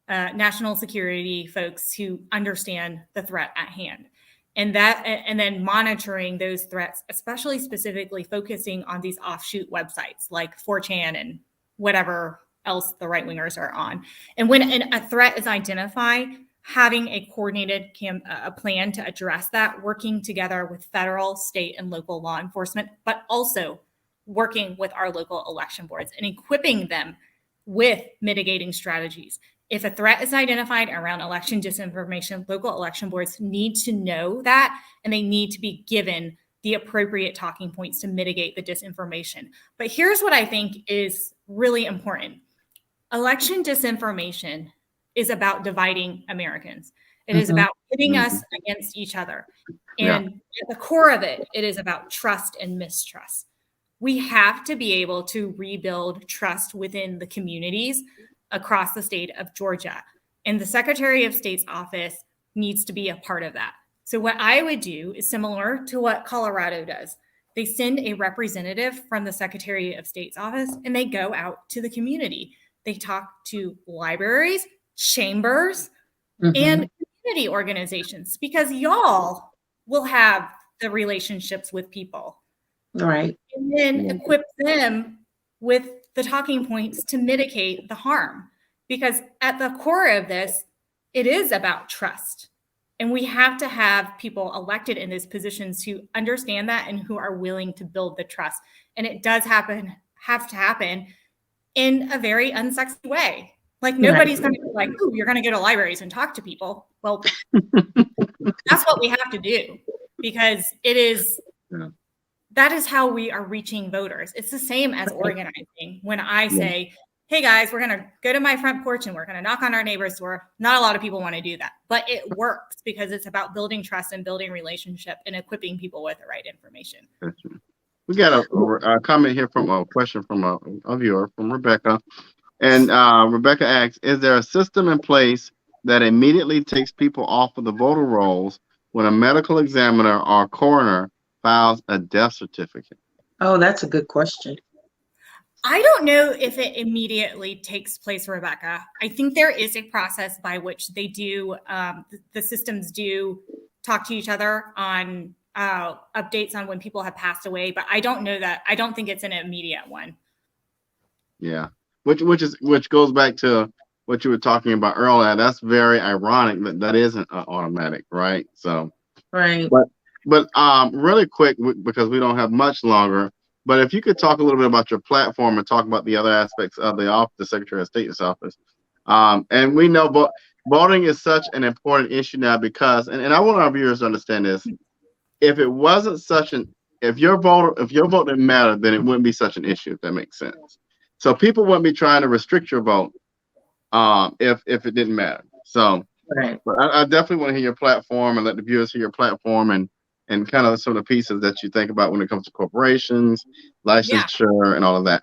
national security folks who understand the threat at hand, and then monitoring those threats, especially specifically focusing on these offshoot websites like 4chan and whatever else the right-wingers are on. And when a threat is identified, having a coordinated plan to address that, working together with federal, state, and local law enforcement, but also working with our local election boards and equipping them with mitigating strategies. If a threat is identified around election disinformation, local election boards need to know that, and they need to be given the appropriate talking points to mitigate the disinformation. But here's what I think is really important. Election disinformation is about dividing Americans. It is about pitting us against each other. And at the core of it, it is about trust and mistrust. We have to be able to rebuild trust within the communities across the state of Georgia. And the Secretary of State's office needs to be a part of that. So what I would do is similar to what Colorado does. They send a representative from the Secretary of State's office, and they go out to the community. They talk to libraries, chambers, and community organizations, because y'all will have the relationships with people. Right. And then equip them with the talking points to mitigate the harm. Because at the core of this, it is about trust. And we have to have people elected in those positions who understand that and who are willing to build the trust. And it does have to happen in a very unsexy way. Like nobody's going to be like, "Ooh, you're going to go to libraries and talk to people." Well, that's what we have to do, because it is, that is how we are reaching voters. It's the same as organizing. When I say, "Hey guys, we're going to go to my front porch and we're going to knock on our neighbor's door," not a lot of people want to do that, but it works because it's about building trust and building relationship and equipping people with the right information. We got a comment here from a question from a viewer, from Rebecca. And Rebecca asks, is there a system in place that immediately takes people off of the voter rolls when a medical examiner or coroner files a death certificate? Oh, that's a good question. I don't know if it immediately takes place, Rebecca. I think there is a process by which they do, the systems do talk to each other on updates on when people have passed away, but I don't know that. I don't think it's an immediate one. Yeah. Which goes back to what you were talking about earlier. That's very ironic that isn't automatic, right? So, right. But really quick, because we don't have much longer. But if you could talk a little bit about your platform and talk about the other aspects of the Secretary of State's office. And we know voting is such an important issue now because, and I want our viewers to understand this. If it wasn't if your vote didn't matter, then it wouldn't be such an issue. If that makes sense. So people wouldn't be trying to restrict your vote if it didn't matter. So, but I definitely want to hear your platform and let the viewers hear your platform and kind of some of the pieces that you think about when it comes to corporations, licensure, and all of that.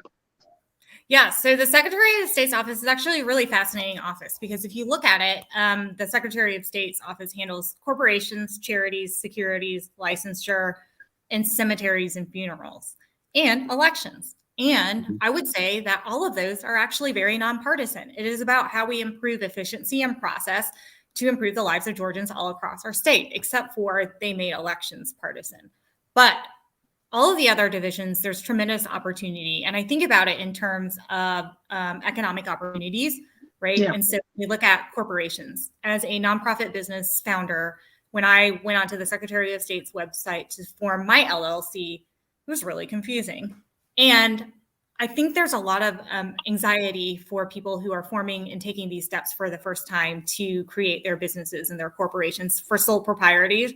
Yeah, so the Secretary of State's office is actually a really fascinating office because if you look at it, the Secretary of State's office handles corporations, charities, securities, licensure, and cemeteries and funerals, and elections. And I would say that all of those are actually very nonpartisan. It is about how we improve efficiency and process to improve the lives of Georgians all across our state, except for they made elections partisan. But all of the other divisions, there's tremendous opportunity. And I think about it in terms of economic opportunities, right? Yeah. And so we look at corporations. As a nonprofit business founder, when I went onto the Secretary of State's website to form my LLC, it was really confusing. And I think there's a lot of anxiety for people who are forming and taking these steps for the first time to create their businesses and their corporations for sole proprietors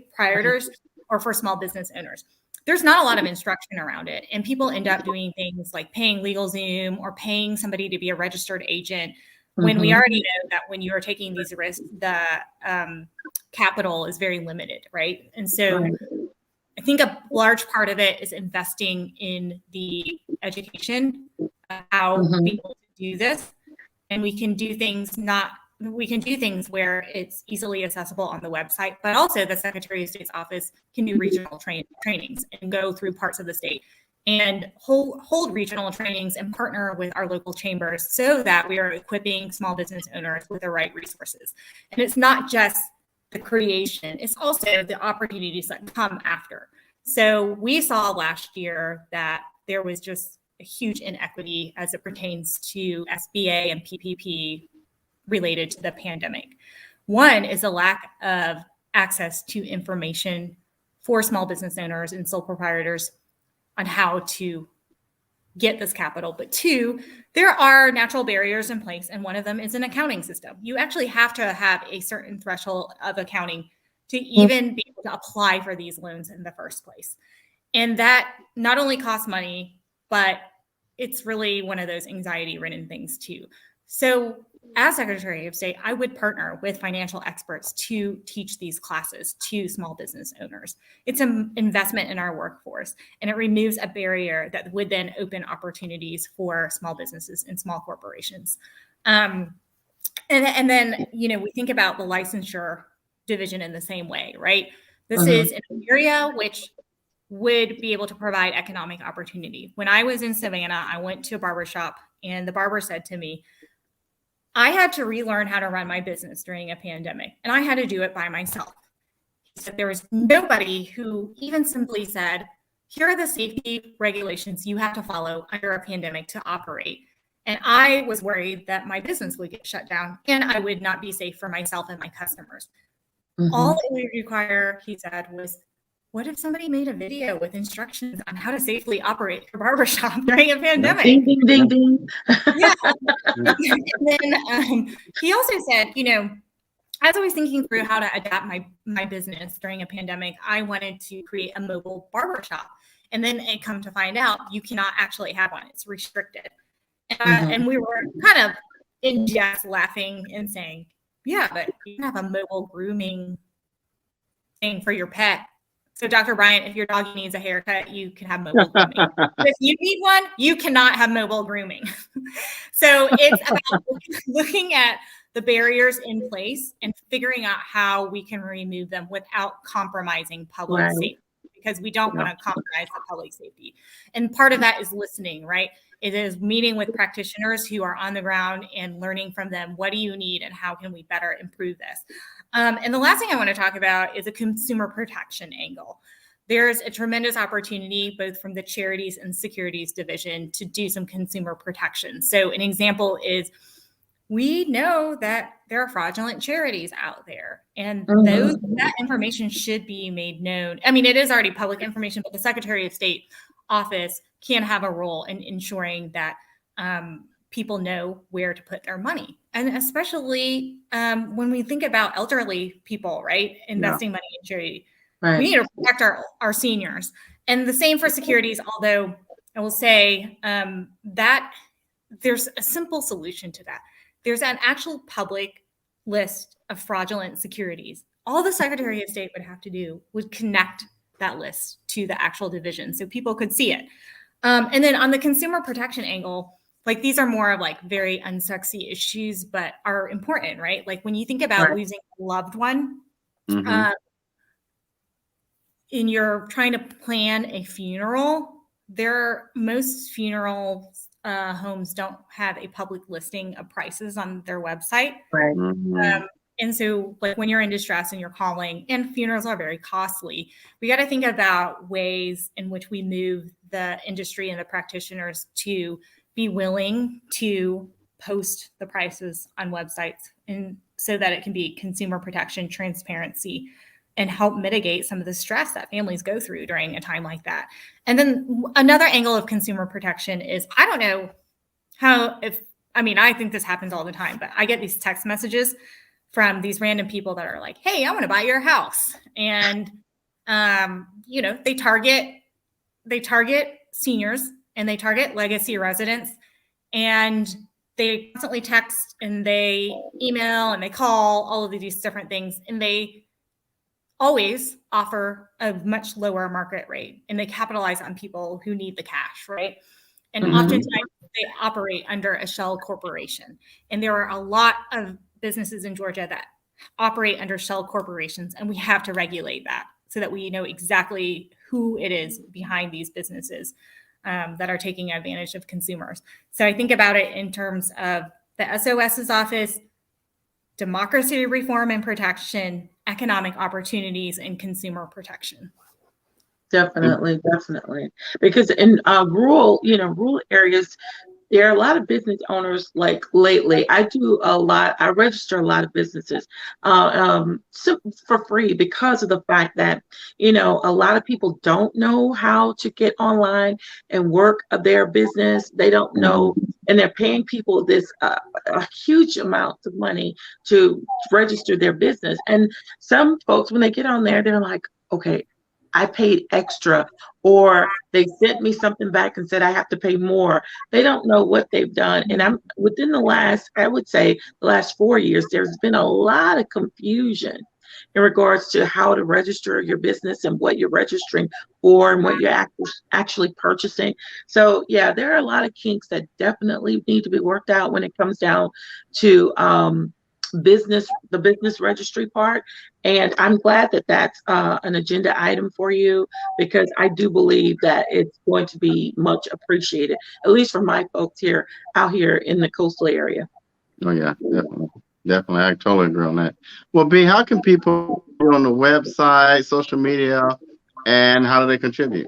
or for small business owners. There's not a lot of instruction around it. And people end up doing things like paying LegalZoom or paying somebody to be a registered agent when we already know that when you are taking these risks, the capital is very limited, right? And so I think a large part of it is investing in the education of how people do this. And we can do things where it's easily accessible on the website, but also the Secretary of State's office can do regional trainings and go through parts of the state and hold regional trainings and partner with our local chambers so that we are equipping small business owners with the right resources. And it's not just the creation, it's also the opportunities that come after. So we saw last year that there was just a huge inequity as it pertains to SBA and PPP related to the pandemic. One is a lack of access to information for small business owners and sole proprietors on how to get this capital. But two, there are natural barriers in place, and one of them is an accounting system. You actually have to have a certain threshold of accounting to even be able to apply for these loans in the first place. And that not only costs money, but it's really one of those anxiety-ridden things too. So as Secretary of State, I would partner with financial experts to teach these classes to small business owners. It's an investment in our workforce, and it removes a barrier that would then open opportunities for small businesses and small corporations. And then, we think about the licensure division in the same way, right? This is an area which would be able to provide economic opportunity. When I was in Savannah, I went to a barbershop, and the barber said to me, I had to relearn how to run my business during a pandemic, and I had to do it by myself. He said there was nobody who even simply said, here are the safety regulations you have to follow under a pandemic to operate. And I was worried that my business would get shut down and I would not be safe for myself and my customers. All it would require, he said, was what if somebody made a video with instructions on how to safely operate your barbershop during a pandemic? Ding, ding, ding, ding. Yeah. And then he also said, as I was thinking through how to adapt my business during a pandemic, I wanted to create a mobile barbershop. And then it come to find out you cannot actually have one. It's restricted. And we were kind of in jest laughing and saying, yeah, but you can have a mobile grooming thing for your pet. So Dr. Bryant, if your doggy needs a haircut, you can have mobile grooming. If you need one, you cannot have mobile grooming. So it's about looking at the barriers in place and figuring out how we can remove them without compromising public safety, because we don't want to compromise the public safety. And part of that is listening, right? It is meeting with practitioners who are on the ground and learning from them. What do you need and how can we better improve this? And the last thing I want to talk about is a consumer protection angle. There's a tremendous opportunity both from the charities and securities division to do some consumer protection. So an example is we know that there are fraudulent charities out there, and that information should be made known. I mean, it is already public information, but the Secretary of State office can have a role in ensuring that people know where to put their money. And especially when we think about elderly people, right? Investing money in charity. Right. We need to protect our seniors. And the same for securities, although I will say that there's a simple solution to that. There's an actual public list of fraudulent securities. All the Secretary of State would have to do would connect that list to the actual division so people could see it. And then on the consumer protection angle, like these are more of like very unsexy issues, but are important, right? Like when you think about losing a loved one, and you're trying to plan a funeral, most funeral homes don't have a public listing of prices on their website. Right. And so like when you're in distress and you're calling, and funerals are very costly, we got to think about ways in which we move the industry and the practitioners to be willing to post the prices on websites, and so that it can be consumer protection, transparency, and help mitigate some of the stress that families go through during a time like that. And then another angle of consumer protection is, I don't know I think this happens all the time, but I get these text messages from these random people that are like, hey, I want to buy your house. And, they target seniors and they target legacy residents, and they constantly text and they email and they call, all of these different things. And they always offer a much lower market rate, and they capitalize on people who need the cash, right? And oftentimes they operate under a shell corporation. And there are a lot of businesses in Georgia that operate under shell corporations, and we have to regulate that so that we know exactly who it is behind these businesses that are taking advantage of consumers. So I think about it in terms of the SOS's office, democracy reform and protection, economic opportunities, and consumer protection. Definitely. Because in rural areas, there are a lot of business owners. Like lately, I register a lot of businesses for free, because of the fact that, a lot of people don't know how to get online and work their business. They don't know, and they're paying people this a huge amount of money to register their business. And some folks, when they get on there, they're like, okay, I paid extra, or they sent me something back and said I have to pay more. They don't know what they've done. And I'm within the last 4 years, there's been a lot of confusion in regards to how to register your business and what you're registering for and what you're actually purchasing. So yeah, there are a lot of kinks that definitely need to be worked out when it comes down to the business registry part. And I'm glad that that's an agenda item for you, because I do believe that it's going to be much appreciated, at least for my folks out here in the coastal area. Oh yeah, definitely. I totally agree on that. Well, Bee, how can people go on the website, social media, and how do they contribute?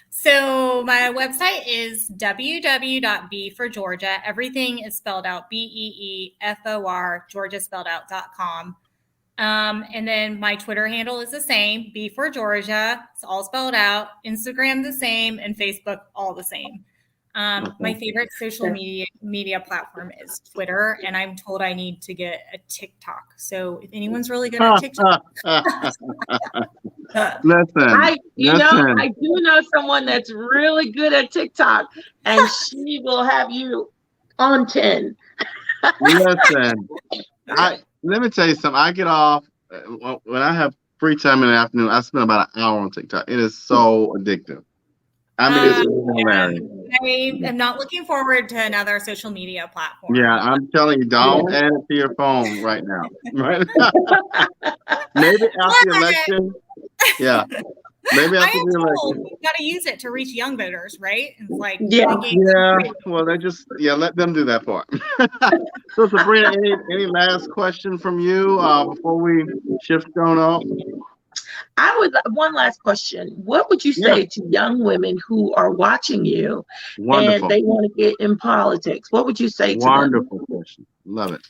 So my website is www.beeforgeorgia. Everything is spelled out, BEEFOR, georgiaspelledout.com. And then my Twitter handle is the same, Bee4Georgia. It's all spelled out. Instagram the same, and Facebook all the same. My favorite social media platform is Twitter, and I'm told I need to get a TikTok. So if anyone's really good at TikTok, I do know someone that's really good at TikTok, and she will have you on 10. Listen, let me tell you something. I get off when I have free time in the afternoon. I spend about an hour on TikTok. It is so addictive. I mean, it's hilarious. I am not looking forward to another social media platform. Yeah, I'm telling you, don't add it to your phone right now. Right? Maybe after the election. Yeah. Maybe after the election. You got to use it to reach young voters, right? It's like Well, let them do that part. So, Sabrina, any last question from you before we shift on up? One last question. What would you say to young women who are watching you and they want to get in politics? What would you say to them? Wonderful question. Love it.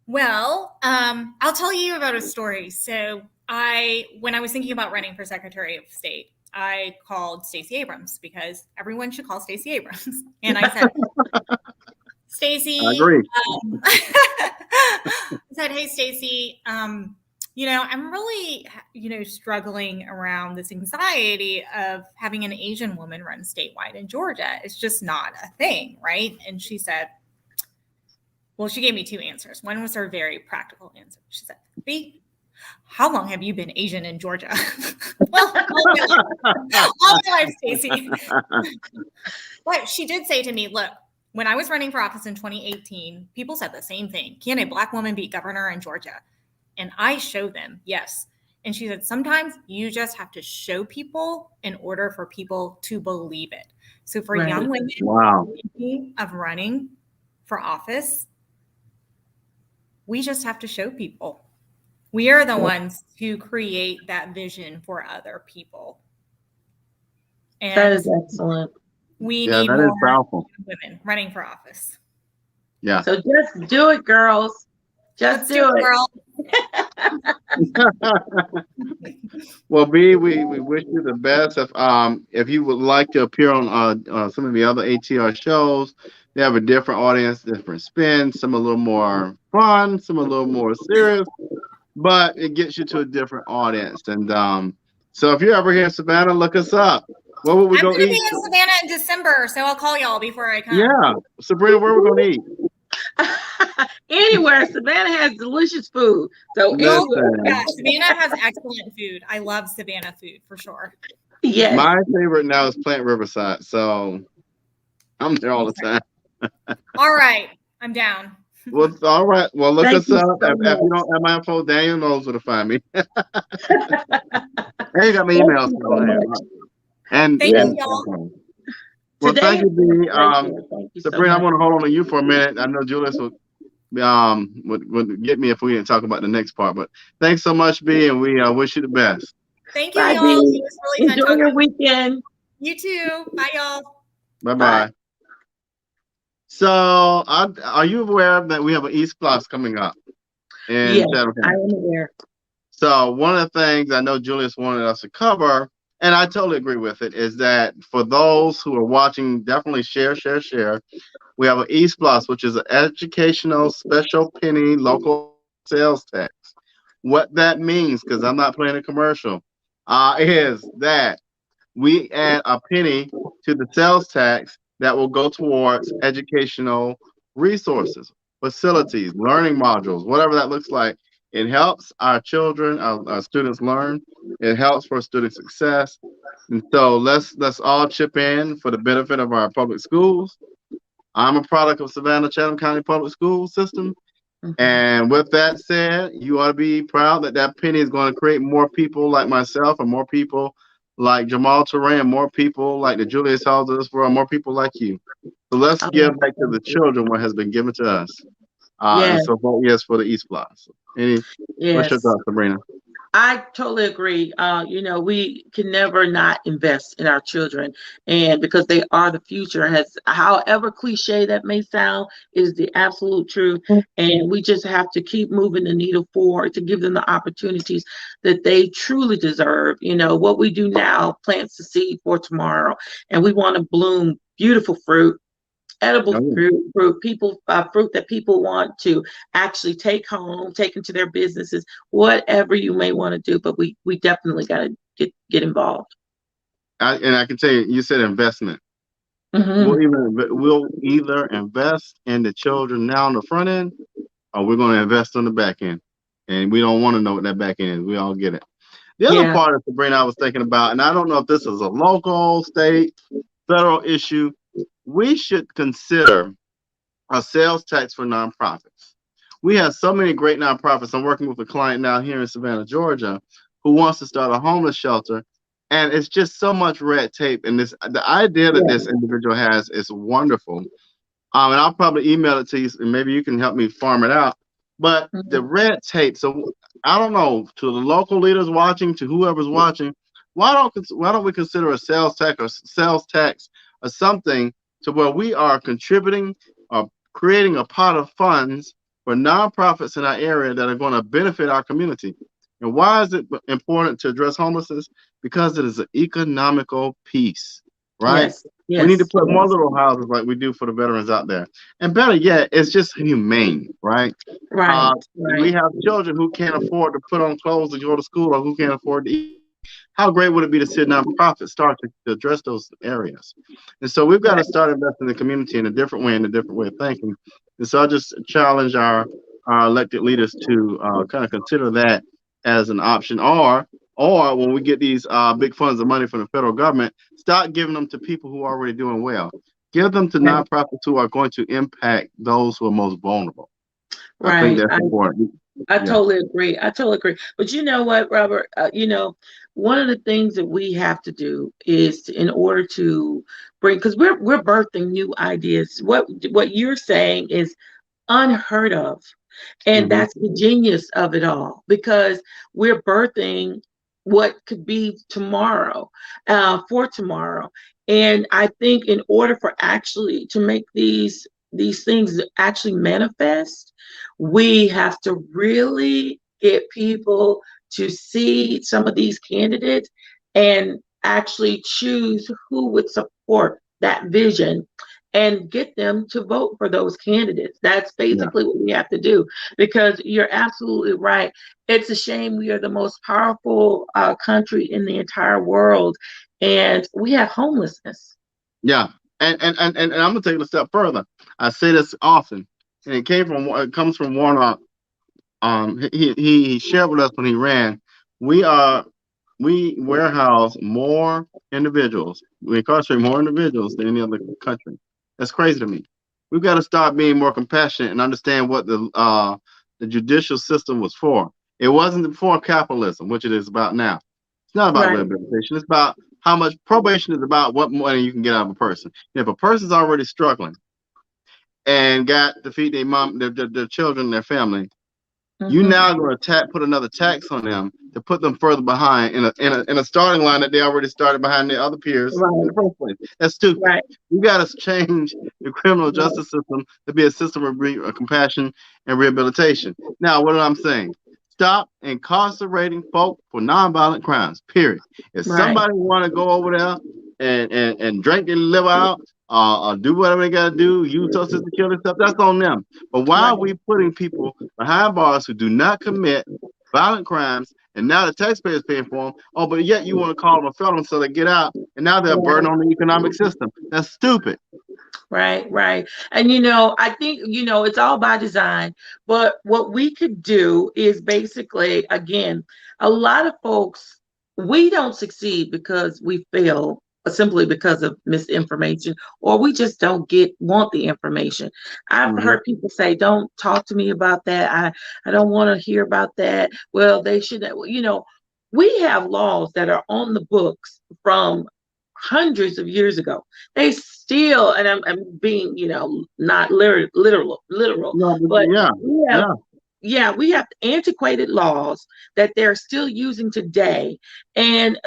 Well, I'll tell you about a story. So when I was thinking about running for Secretary of State, I called Stacey Abrams, because everyone should call Stacey Abrams. And I said, Stacey, I agree. I said, hey, Stacey, I'm really, struggling around this anxiety of having an Asian woman run statewide in Georgia. It's just not a thing, right? And she said, well, she gave me two answers. One was her very practical answer. She said, Bee, how long have you been Asian in Georgia? Well, all my life, Stacey. But she did say to me, look, when I was running for office in 2018, people said the same thing. Can a Black woman be governor in Georgia? And I showed them, yes. And she said, sometimes you just have to show people in order for people to believe it. So for young women thinking of running for office, we just have to show people. We are the ones who create that vision for other people. And that is excellent. We need more women running for office. Yeah. So just do it, girls. Just do it, girl. Well, Bee, we wish you the best. If you would like to appear on some of the other ATR shows, they have a different audience, different spin. Some a little more fun, some a little more serious, but it gets you to a different audience. And so if you're ever here in Savannah, look us up. What would we go eat? I'm going to be in Savannah in December, so I'll call y'all before I come. Yeah. Sabrina, where are we going to eat? Anywhere. Savannah has delicious food. So yeah, Savannah has excellent food. I love Savannah food for sure. Yes. My favorite now is Plant Riverside, so I'm there all the time. All right. I'm down. Well, all right. Well, look us up. If you don't have my info, Daniel knows where to find me. And you got my email. And thank you, y'all. Well, thank you, Bee. Sabrina, I want to hold on to you for a minute. I know Julius would get me if we didn't talk about the next part. But thanks so much, Bee, and we wish you the best. Thank you, y'all. It was really fun. Enjoy your weekend. You too. Bye, y'all. Bye-bye. So, are you aware that we have an East Plus coming up? Yes, I am aware. So, one of the things I know Julius wanted us to cover, and I totally agree with it, is that for those who are watching, definitely share. We have an East Plus, which is an educational special penny local sales tax. What that means, because I'm not playing a commercial, is that we add a penny to the sales tax that will go towards educational resources, facilities, learning modules, whatever that looks like. It helps our children, our students learn. It helps for student success. And so let's all chip in for the benefit of our public schools. I'm a product of Savannah Chatham County Public School System. And with that said, you ought to be proud that that penny is going to create more people like myself and more people like Jamal Turay and more people like the Julius Halls of this world, more people like you. So let's give back to the children what has been given to us. And so vote yes for the East Block. So what's your thoughts, Sabrina? I totally agree. We can never not invest in our children, and because they are the future, however cliche that may sound, is the absolute truth. And we just have to keep moving the needle forward to give them the opportunities that they truly deserve. What we do now plants the seed for tomorrow, and we want to bloom beautiful fruit. Edible fruit that people want to actually take home, take into their businesses, whatever you may want to do. But we definitely got to get involved. And I can tell you said investment. We'll either invest in the children now on the front end, or we're going to invest on the back end. And we don't want to know what that back end is. We all get it. The other part of Sabrina I was thinking about, and I don't know if this is a local, state, federal issue, we should consider a sales tax for nonprofits. We have so many great nonprofits. I'm working with a client now here in Savannah, Georgia, who wants to start a homeless shelter. And it's just so much red tape. And the idea that this individual has is wonderful. And I'll probably email it to you, and maybe you can help me farm it out. But the red tape, so I don't know, to the local leaders watching, to whoever's watching, why don't we consider a sales tax or something to where we are contributing or creating a pot of funds for nonprofits in our area that are going to benefit our community. And why is it important to address homelessness? Because it is an economical piece, right? Yes. We need to put more little houses like we do for the veterans out there. And better yet, it's just humane, right? Right. We have children who can't afford to put on clothes to go to school or who can't afford to eat. How great would it be to see a nonprofit start to address those areas? And so we've got to start investing in the community in a different way of thinking. And so I just challenge our elected leaders to kind of consider that as an option, or when we get these big funds of money from the federal government, start giving them to people who are already doing well. Give them to Right. nonprofits who are going to impact those who are most vulnerable. I think Right. that's important. I Yeah. totally agree. I totally agree. But you know what, Robert? One of the things that we have to do is in order to bring, because we're birthing new ideas. What you're saying is unheard of. And Hmm. that's the genius of it all because we're birthing what could be tomorrow, for tomorrow. And I think in order for actually to make these things actually manifest, we have to really get people to see some of these candidates and actually choose who would support that vision and get them to vote for those candidates. That's Yeah. basically what we have to do because you're absolutely right. It's a shame we are the most powerful country in the entire world and we have homelessness. Yeah. And I'm gonna take it a step further. I say this often, and it comes from Warnock. He shared with us when he ran. We are we warehouse more individuals. We incarcerate more individuals than any other country. That's crazy to me. We've got to start being more compassionate and understand what the judicial system was for. It wasn't for capitalism, which it is about now. It's not about Right, rehabilitation. It's about how much probation is about what money you can get out of a person. And if a person's already struggling and got to feed their mom, their children, their family, you hmm, now going to put another tax on them to put them further behind in a starting line that they already started behind their other peers in right, the first place. That's stupid. right, You got to change the criminal right, justice system to be a system of compassion and rehabilitation. Now, what am I saying? Stop incarcerating folk for nonviolent crimes. Period. If right, somebody want to go over there and drink and live out, or do whatever they got to do, use substance to kill themselves, that's on them. But why are right, we putting people behind bars who do not commit violent crimes, and now the taxpayers paying for them? Oh, but yet you want to call them a felon so they get out, and now they're a burden right. on the economic system. That's stupid. Right, right. And I think, it's all by design. But what we could do is basically, again, a lot of folks, we don't succeed because we fail simply because of misinformation, or we just don't want the information. I've Hmm. heard people say, don't talk to me about that. I don't want to hear about that. Well, they should, we have laws that are on the books from hundreds of years ago. They still, and I'm being, not literal, No, but but yeah, we have, yeah. yeah, we have antiquated laws that they're still using today. And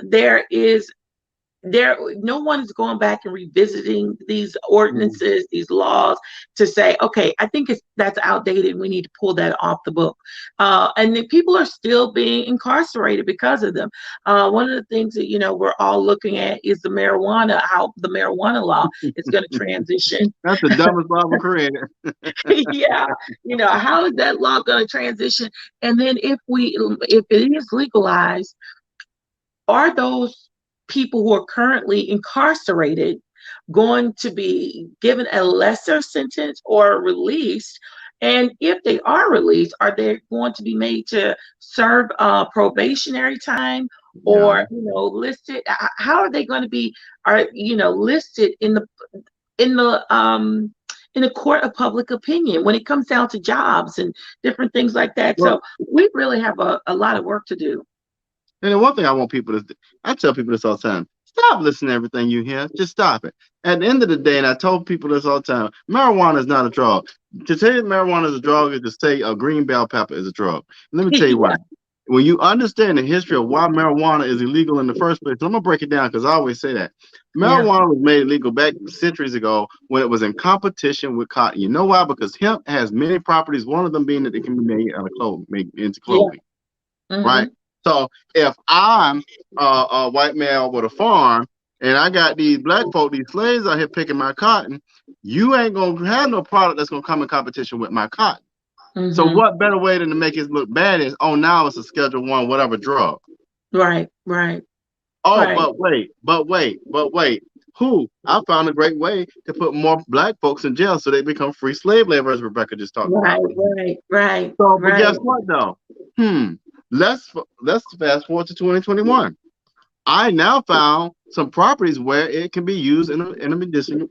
no one is going back and revisiting these Mhm. ordinances, these laws, to say, okay, I think that's outdated, we need to pull that off the book. And then people are still being incarcerated because of them. One of the things that we're all looking at is how the marijuana law is going to transition. That's the dumbest law ever created. Yeah, how is that law going to transition? And then if it is legalized, are those people who are currently incarcerated going to be given a lesser sentence or released? And if they are released, are they going to be made to serve probationary time Yeah. or listed? How are they going to be listed in the court of public opinion when it comes down to jobs and different things like that? Well, So we really have a lot of work to do. and then one thing I want people to do, I tell people this all the time. Stop listening to everything you hear. Just stop it. At the end of the day, and I told people this all the time, marijuana is not a drug. To tell you marijuana is a drug is to say a green bell pepper is a drug. And let me tell you why. Yeah. When you understand the history of why marijuana is illegal in the first place, I'm gonna break it down because I always say that. Yeah. Marijuana was made illegal back centuries ago when it was in competition with cotton. You know why? Because hemp has many properties, one of them being that it can be made out of clothing, made into Yeah. clothing, right? Hmm. So if I'm a white male with a farm and I got these black folk, these slaves out here picking my cotton, you ain't gonna have no product that's gonna come in competition with my cotton. So Hmm. what better way than to make it look bad is, oh, now it's a Schedule One whatever drug. Right. Right. Oh, Right. but wait. Who? I found a great way to put more black folks in jail so they become free slave laborers, Rebecca just talked Right. about. Right. Right. So, but Right. guess what though? Hmm. Let's fast forward to 2021. I now found some properties where it can be used in a medicinal,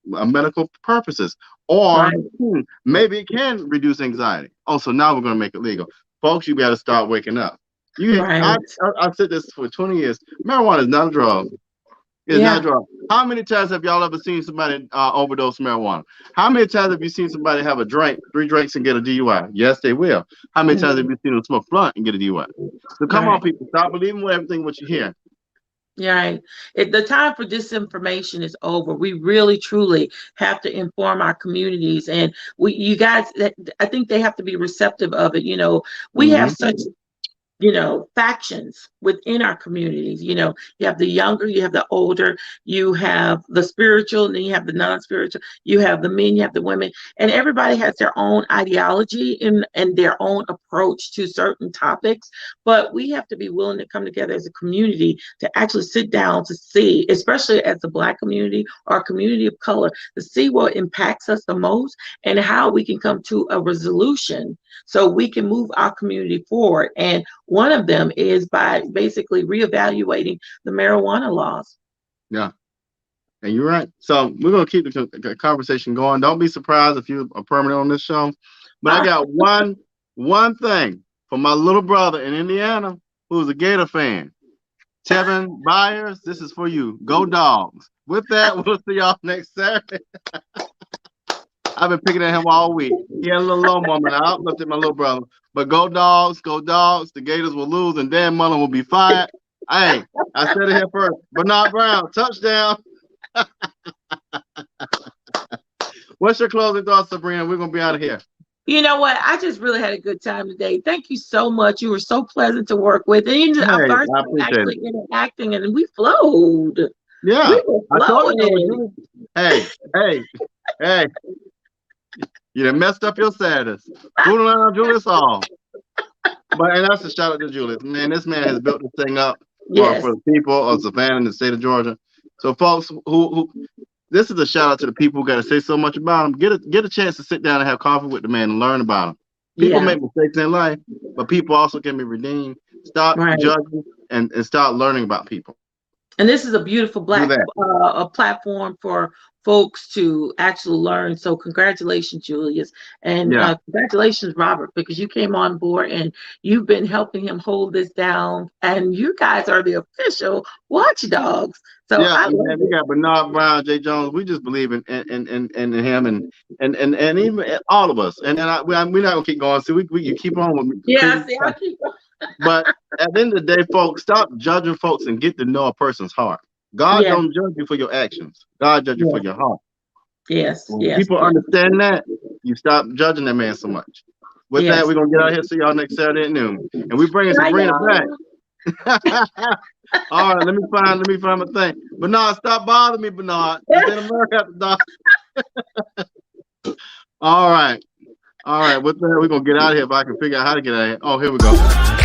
medical purposes, or Right. maybe it can reduce anxiety. Oh, so now we're going to make it legal, folks. You got to start waking up. Right. I said this for 20 years. Marijuana is not a drug. It's not a Yeah. drug. How many times have y'all ever seen somebody overdose marijuana? How many times have you seen somebody have a drink, 3 drinks, and get a DUI? Yes, they will. How many times have you seen them smoke blunt and get a DUI? So come on, Right. people, stop believing what everything what you hear. Yeah, right. The time for disinformation is over. We really, truly have to inform our communities, and you guys, I think they have to be receptive of it. We have Hmm. such factions within our communities. You have the younger, you have the older, you have the spiritual, and then you have the non-spiritual, you have the men, you have the women, and everybody has their own ideology and their own approach to certain topics. But we have to be willing to come together as a community to actually sit down to see, especially as the Black community or a community of color, to see what impacts us the most and how we can come to a resolution so we can move our community forward. And one of them is by basically reevaluating the marijuana laws. Yeah, and you're right. So we're gonna keep the conversation going. Don't be surprised if you are permanent on this show. But I got one thing for my little brother in Indiana who's a Gator fan. Tevin Byers, this is for you. Go Dogs. With that, we'll see y'all next Saturday. I've been picking at him all week. He had a little low moment. I uplifted my little brother. But go Dogs, go Dogs. The Gators will lose and Dan Mullen will be fired. Hey, I said it here first. Bernard Brown, touchdown. What's your closing thoughts, Sabrina? We're going to be out of here. You know what? I just really had a good time today. Thank you so much. You were so pleasant to work with. And our first time actually interacting, and we flowed. Yeah. We were I told flowing. you. Hey. You done messed up your status. Fooling around Julius Hall. And that's a shout out to Julius. Man, this man has built this thing up for the people of Savannah and the state of Georgia. So folks who this is a shout out to the people who got to say so much about him. Get a chance to sit down and have coffee with the man and learn about him. People make mistakes in life, but people also can be redeemed. Stop judging and start learning about people. And this is a beautiful a platform for folks to actually learn. So congratulations, Julius. And congratulations, Robert, because you came on board and you've been helping him hold this down. And you guys are the official watchdogs. So we got Bernard Brown, Jay Jones. We just believe in him and even all of us. And we're not gonna keep going. So you keep on with me. Yeah, I keep on. But at the end of the day, folks, stop judging folks and get to know a person's heart. God don't judge you for your actions. God judge you for your heart. When people understand that, you stop judging that man so much. With that, we're gonna get out here. See y'all next Saturday at noon, and we bringing Sabrina back. All right, let me find my thing. Bernard, stop bothering me, Bernard. It's in America. All right. With that, we're gonna get out of here if I can figure out how to get out of here. Oh, here we go.